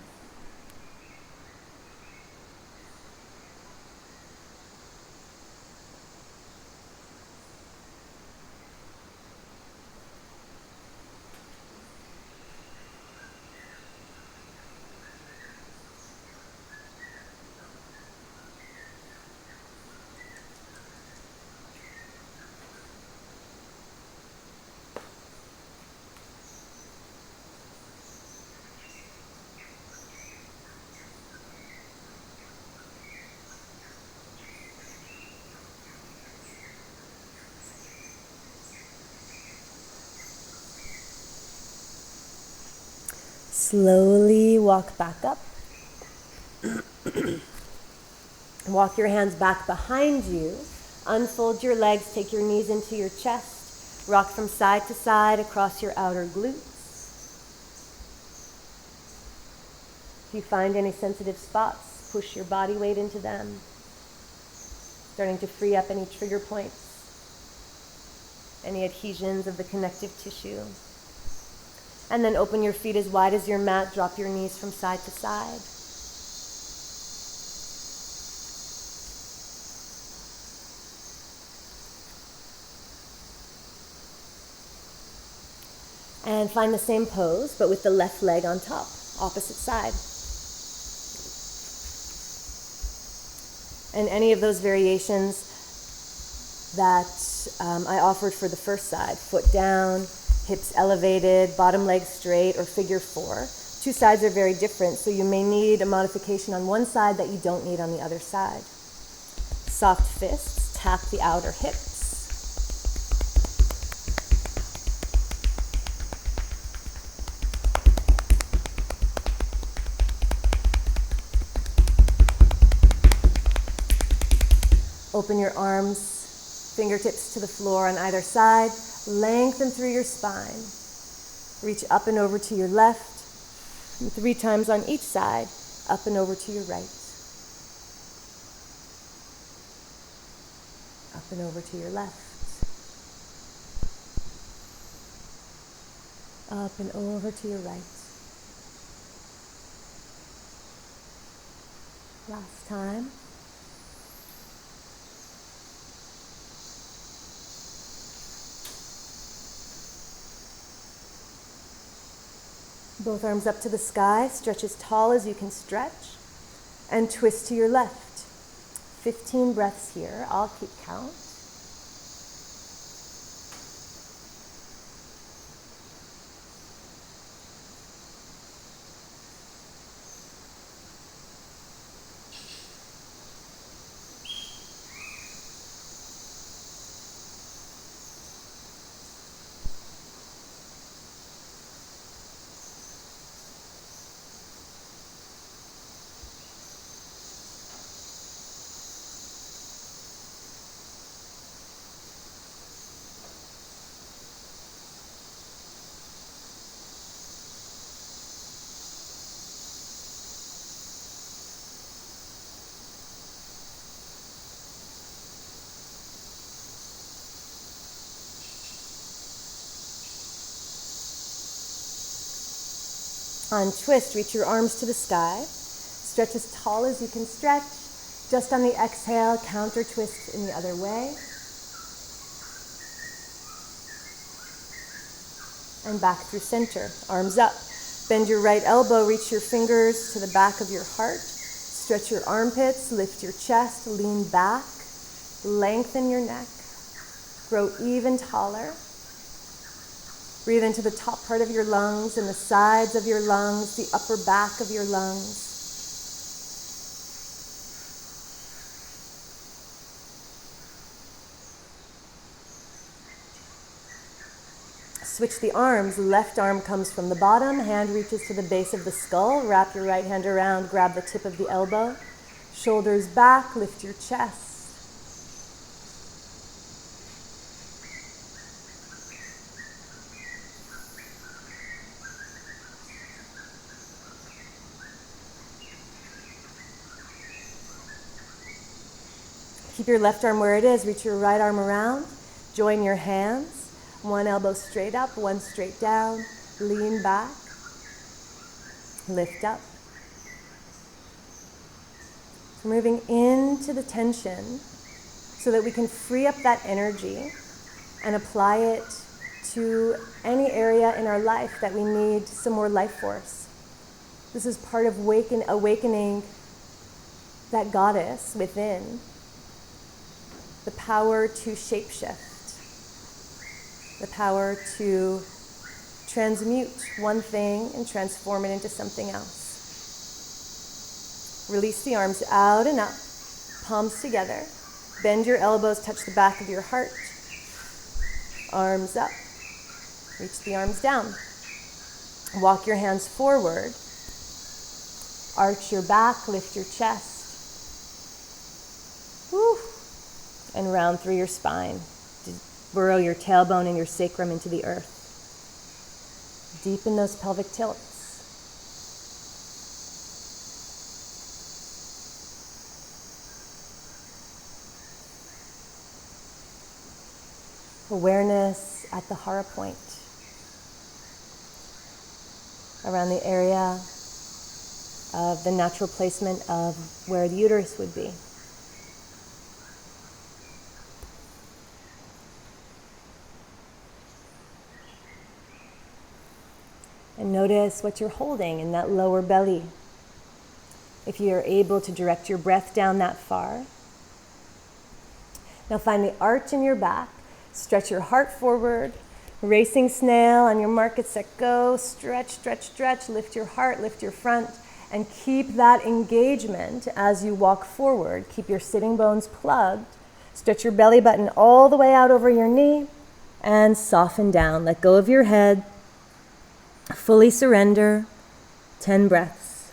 Slowly walk back up. Walk your hands back behind you. Unfold your legs, take your knees into your chest. Rock from side to side across your outer glutes. If you find any sensitive spots, push your body weight into them. Starting to free up any trigger points, any adhesions of the connective tissue. And then open your feet as wide as your mat. Drop your knees from side to side. And find the same pose, but with the left leg on top, opposite side. And any of those variations that I offered for the first side, foot down, hips elevated, bottom leg straight, or figure four. Two sides are very different, so you may need a modification on one side that you don't need on the other side. Soft fists, tap the outer hips. Open your arms, fingertips to the floor on either side. Lengthen through your spine. Reach up and over to your left. And 3 times on each side, up and over to your right. Up and over to your left. Up and over to your right. Last time. Both arms up to the sky, stretch as tall as you can stretch, and twist to your left. 15 breaths here, I'll keep count. Untwist, reach your arms to the sky. Stretch as tall as you can stretch. Just on the exhale, counter twist in the other way. And back through center, arms up. Bend your right elbow, reach your fingers to the back of your heart. Stretch your armpits, lift your chest, lean back. Lengthen your neck. Grow even taller. Breathe into the top part of your lungs and the sides of your lungs, the upper back of your lungs. Switch the arms. Left arm comes from the bottom, hand reaches to the base of the skull. Wrap your right hand around, grab the tip of the elbow. Shoulders back, lift your chest. Keep your left arm where it is. Reach your right arm around. Join your hands. One elbow straight up, one straight down. Lean back. Lift up. So moving into the tension so that we can free up that energy and apply it to any area in our life that we need some more life force. This is part of awakening that goddess within. The power to shapeshift, the power to transmute one thing and transform it into something else. Release the arms out and up, palms together. Bend your elbows, touch the back of your heart. Arms up. Reach the arms down. Walk your hands forward. Arch your back, lift your chest. Woo. And round through your spine. Burrow your tailbone and your sacrum into the earth. Deepen those pelvic tilts. Awareness at the hara point. Around the area of the natural placement of where the uterus would be. And notice what you're holding in that lower belly. If you're able to direct your breath down that far. Now find the arch in your back. Stretch your heart forward. Racing snail on your mark, get set, go. Stretch, stretch, stretch. Lift your heart, lift your front. And keep that engagement as you walk forward. Keep your sitting bones plugged. Stretch your belly button all the way out over your knee. And soften down. Let go of your head. Fully surrender, 10 breaths.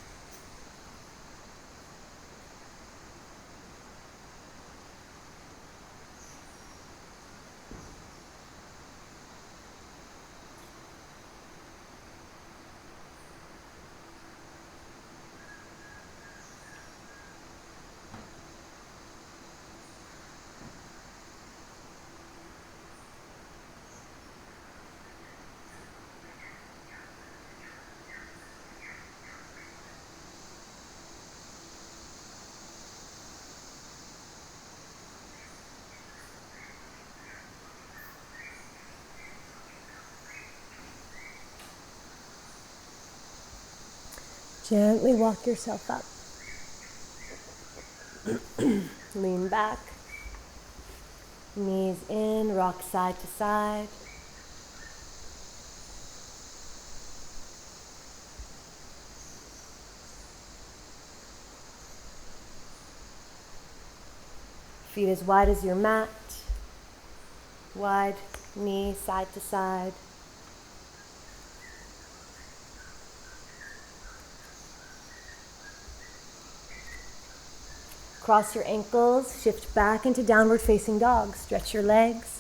Gently walk yourself up. Lean back. Knees in, rock side to side. Feet as wide as your mat. Wide knee side to side. Cross your ankles, shift back into downward facing dog. Stretch your legs.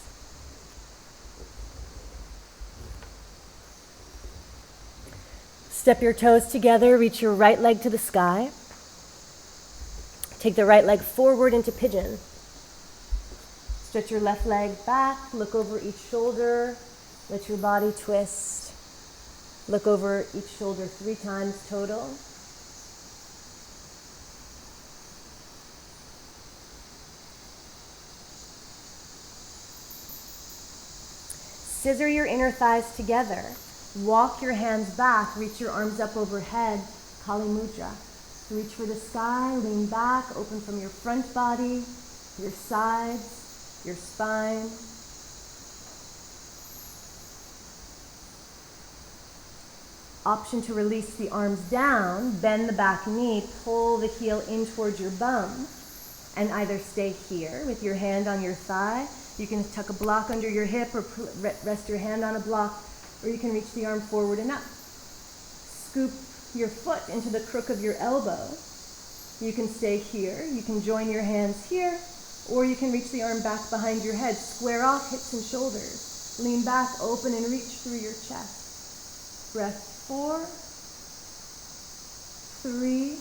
Step your toes together, reach your right leg to the sky. Take the right leg forward into pigeon. Stretch your left leg back, look over each shoulder, let your body twist. Look over each shoulder 3 times total. Scissor your inner thighs together. Walk your hands back, reach your arms up overhead, Kali Mudra. Reach for the sky, lean back, open from your front body, your sides, your spine. Option to release the arms down, bend the back knee, pull the heel in towards your bum, and either stay here with your hand on your thigh. You can tuck a block under your hip or rest your hand on a block, or you can reach the arm forward and up. Scoop your foot into the crook of your elbow. You can stay here. You can join your hands here, or you can reach the arm back behind your head. Square off hips and shoulders. Lean back, open, and reach through your chest. Breath 4, 3,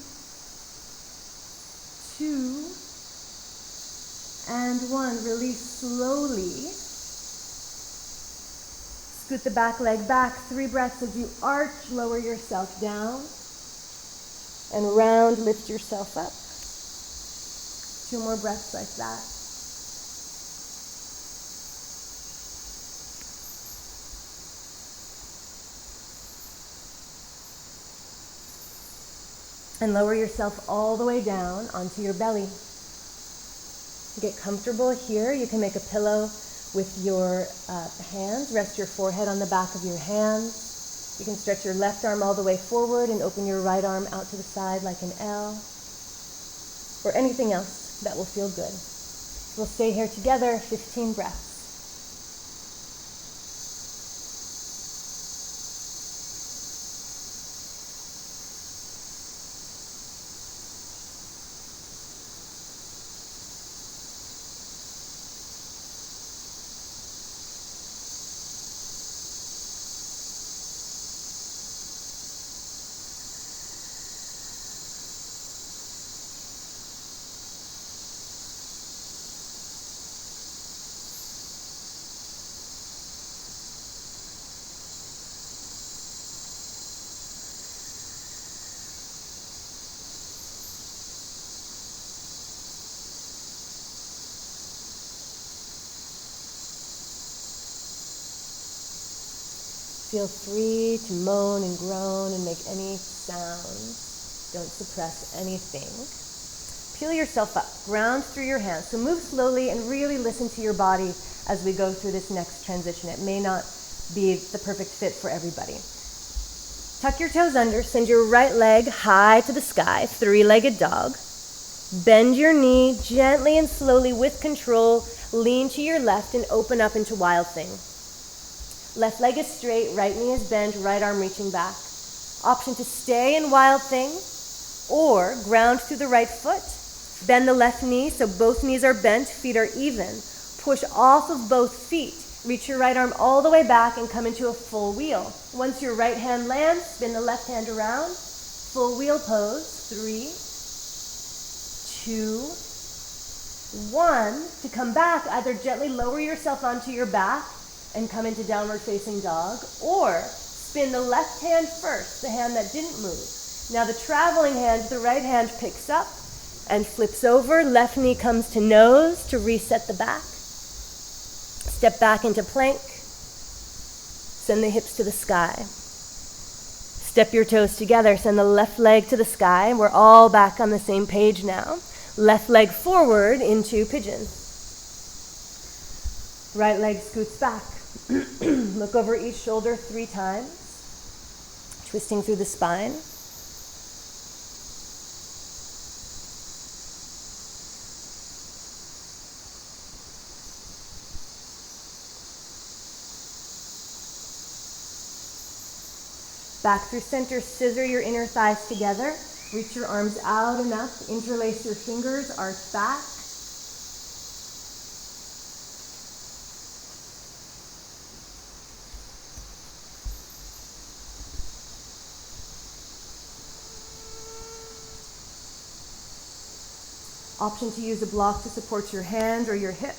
2, and 1. Release slowly. Scoot the back leg back. 3 breaths as you arch, lower yourself down. And round, lift yourself up. 2 more breaths like that. And lower yourself all the way down onto your belly. Get comfortable here. You can make a pillow with your hands. Rest your forehead on the back of your hands. You can stretch your left arm all the way forward and open your right arm out to the side like an L. Or anything else that will feel good. We'll stay here together, 15 breaths. Feel free to moan and groan and make any sounds. Don't suppress anything. Peel yourself up, ground through your hands. So move slowly and really listen to your body as we go through this next transition. It may not be the perfect fit for everybody. Tuck your toes under, send your right leg high to the sky, 3-legged dog. Bend your knee gently and slowly with control. Lean to your left and open up into Wild Thing. Left leg is straight, right knee is bent, right arm reaching back. Option to stay in Wild Thing or ground through the right foot. Bend the left knee so both knees are bent, feet are even. Push off of both feet. Reach your right arm all the way back and come into a full wheel. Once your right hand lands, spin the left hand around. Full wheel pose. 3, 2, 1. To come back, either gently lower yourself onto your back and come into downward facing dog, or spin the left hand first, the hand that didn't move. Now the traveling hand, the right hand picks up and flips over. Left knee comes to nose to reset the back. Step back into plank. Send the hips to the sky. Step your toes together. Send the left leg to the sky. We're all back on the same page now. Left leg forward into Pigeon. Right leg scoots back. Look over each shoulder 3 times, twisting through the spine. Back through center, scissor your inner thighs together. Reach your arms out and up, interlace your fingers, arch back. Option to use a block to support your hand or your hip.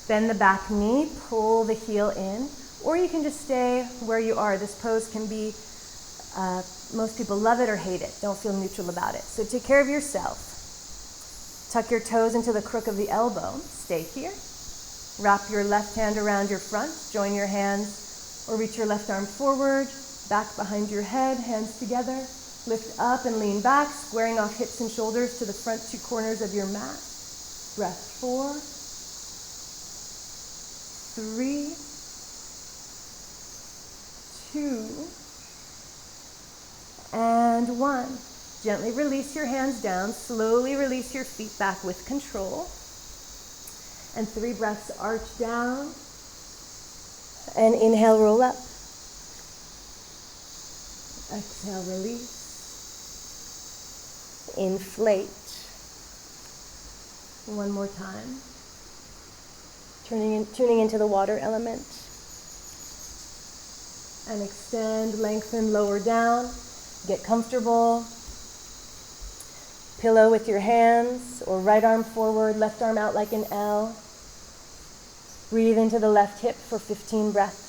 Bend the back knee, pull the heel in, or you can just stay where you are. This pose can be Most people love it or hate it. Don't feel neutral about it. So take care of yourself. Tuck your toes into the crook of the elbow. Stay here. Wrap your left hand around your front. Join your hands or reach your left arm forward, back behind your head, hands together. Lift up and lean back, squaring off hips and shoulders to the front two corners of your mat. Breath 4, 3, 2, and 1. Gently release your hands down. Slowly release your feet back with control. And 3 breaths, arch down. And inhale, roll up. Exhale, release. Inflate. One more time. Tuning into the water element. And extend, lengthen, lower down. Get comfortable. Pillow with your hands, or right arm forward, left arm out like an L. Breathe into the left hip for 15 breaths.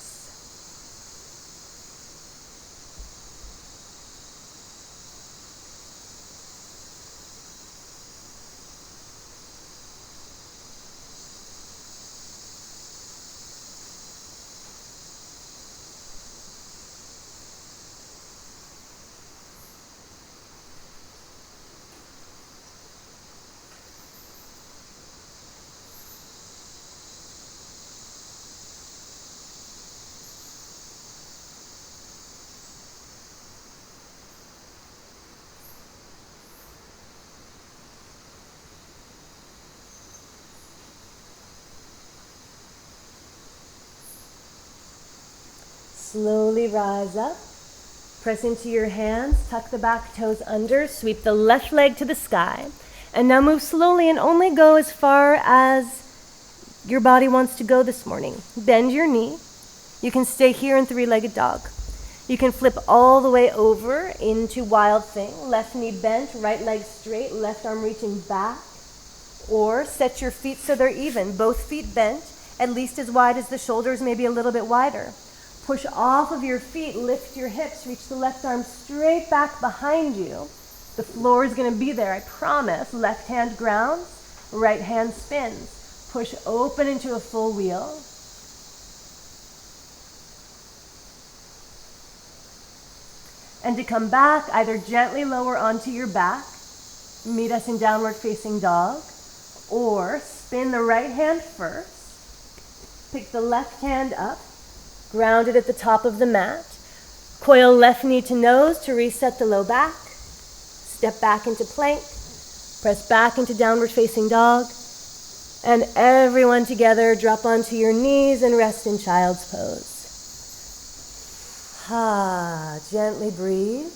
Slowly rise up, press into your hands, tuck the back toes under, sweep the left leg to the sky, and now move slowly and only go as far as your body wants to go this morning. Bend your knee. You can stay here in 3-legged dog. You can flip all the way over into wild thing, left knee bent, right leg straight, left arm reaching back, or set your feet so they're even, both feet bent, at least as wide as the shoulders, maybe a little bit wider. Push off of your feet, lift your hips, reach the left arm straight back behind you. The floor is going to be there, I promise. Left hand grounds, right hand spins. Push open into a full wheel. And to come back, either gently lower onto your back, meet us in downward facing dog, or spin the right hand first. Pick the left hand up. Grounded at the top of the mat. Coil left knee to nose to reset the low back. Step back into plank. Press back into downward facing dog. And everyone together, drop onto your knees and rest in child's pose. Gently breathe.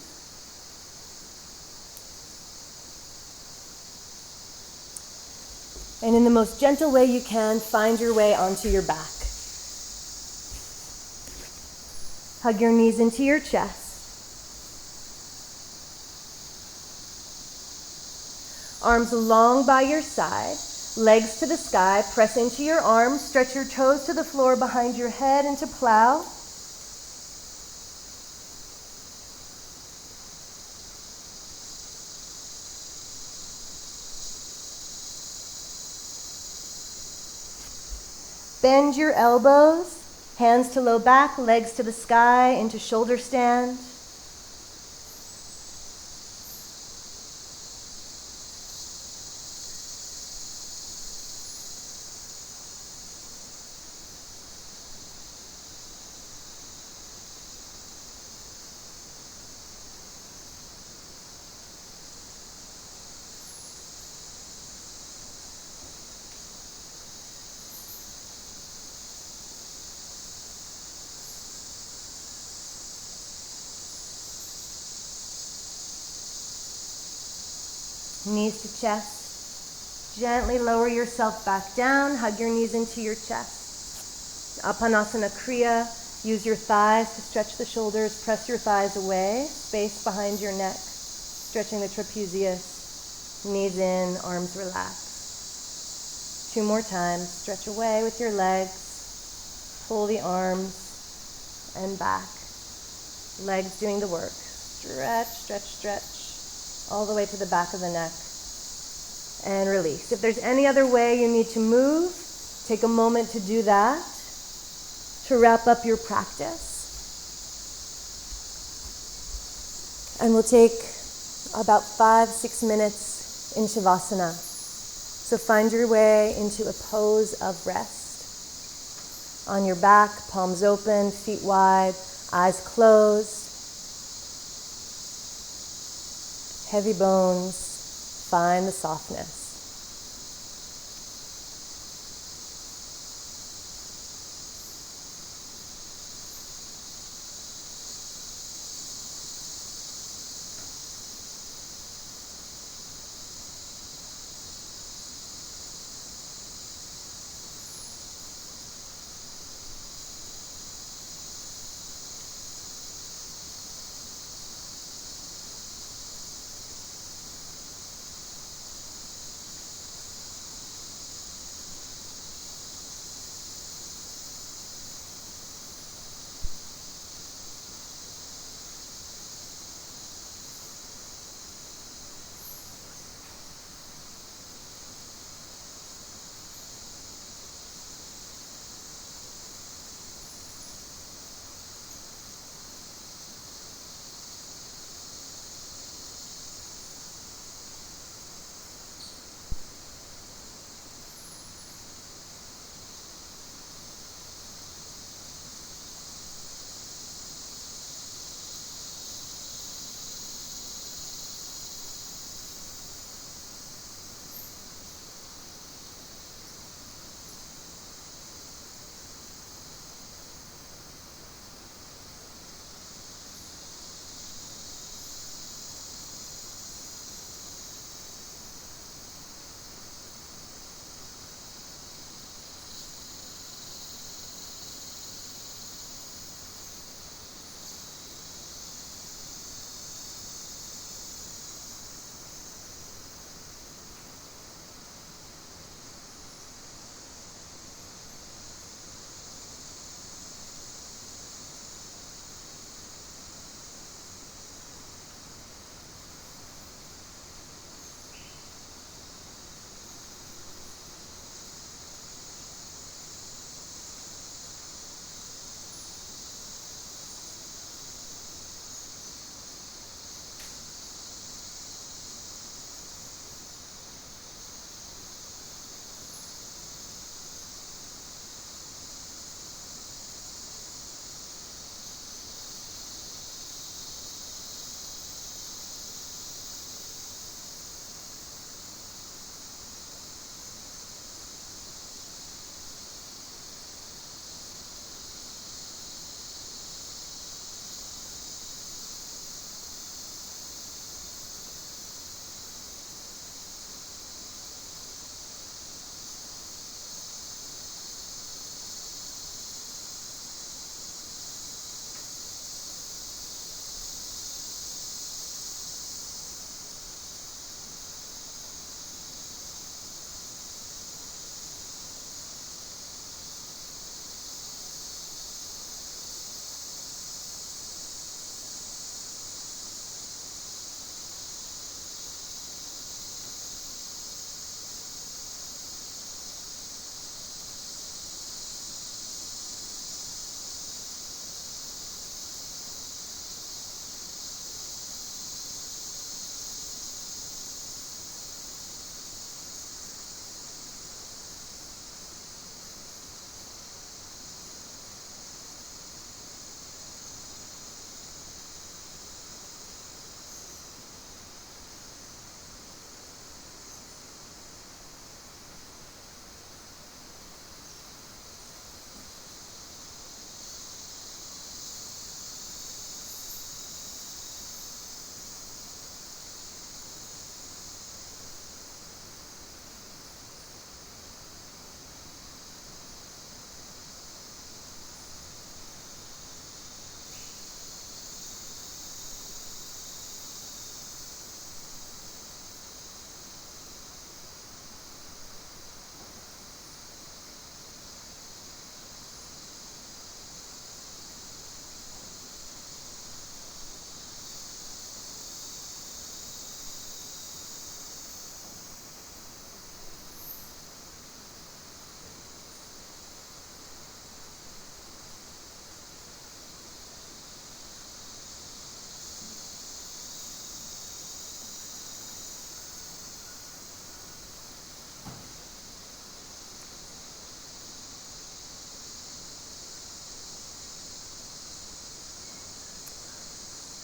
And in the most gentle way you can, find your way onto your back. Hug your knees into your chest. Arms long by your side, legs to the sky, press into your arms, stretch your toes to the floor behind your head into plow. Bend your elbows. Hands to low back, legs to the sky, into shoulder stand. Knees to chest. Gently lower yourself back down. Hug your knees into your chest. Apanasana Kriya. Use your thighs to stretch the shoulders. Press your thighs away. Space behind your neck. Stretching the trapezius. Knees in, arms relax. 2 more times. Stretch away with your legs. Pull the arms and back. Legs doing the work. stretch, stretch, stretch, all the way to the back of the neck. And release. If there's any other way you need to move, take a moment to do that, to wrap up your practice. And we'll take about 5-6 minutes in Shavasana. So find your way into a pose of rest. On your back, palms open, feet wide, eyes closed. Heavy bones, find the softness.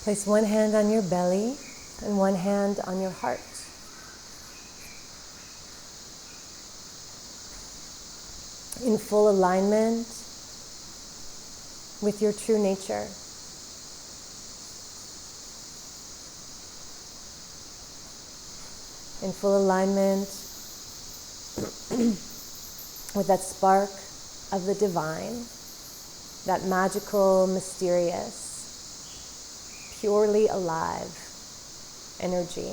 Place one hand on your belly and one hand on your heart. In full alignment with your true nature. In full alignment with that spark of the divine, that magical, mysterious, purely alive energy.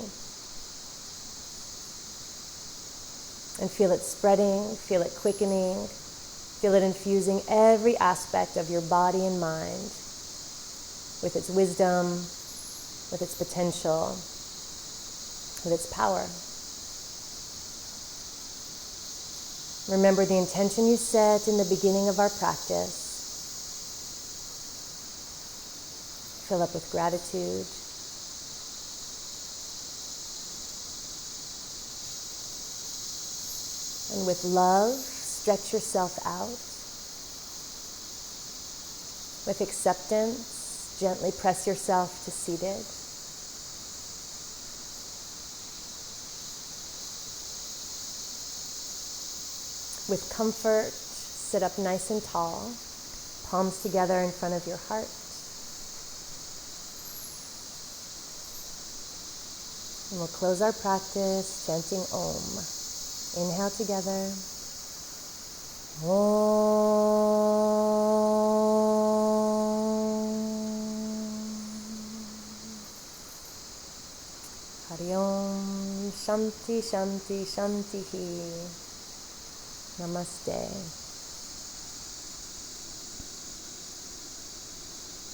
And feel it spreading, feel it quickening, feel it infusing every aspect of your body and mind with its wisdom, with its potential, with its power. Remember the intention you set in the beginning of our practice. Fill up with gratitude. And with love, stretch yourself out. With acceptance, gently press yourself to seated. With comfort, sit up nice and tall, palms together in front of your heart. And we'll close our practice chanting Om. Inhale together. Om. Hari Om. Shanti, Shanti, Shanti. Namaste.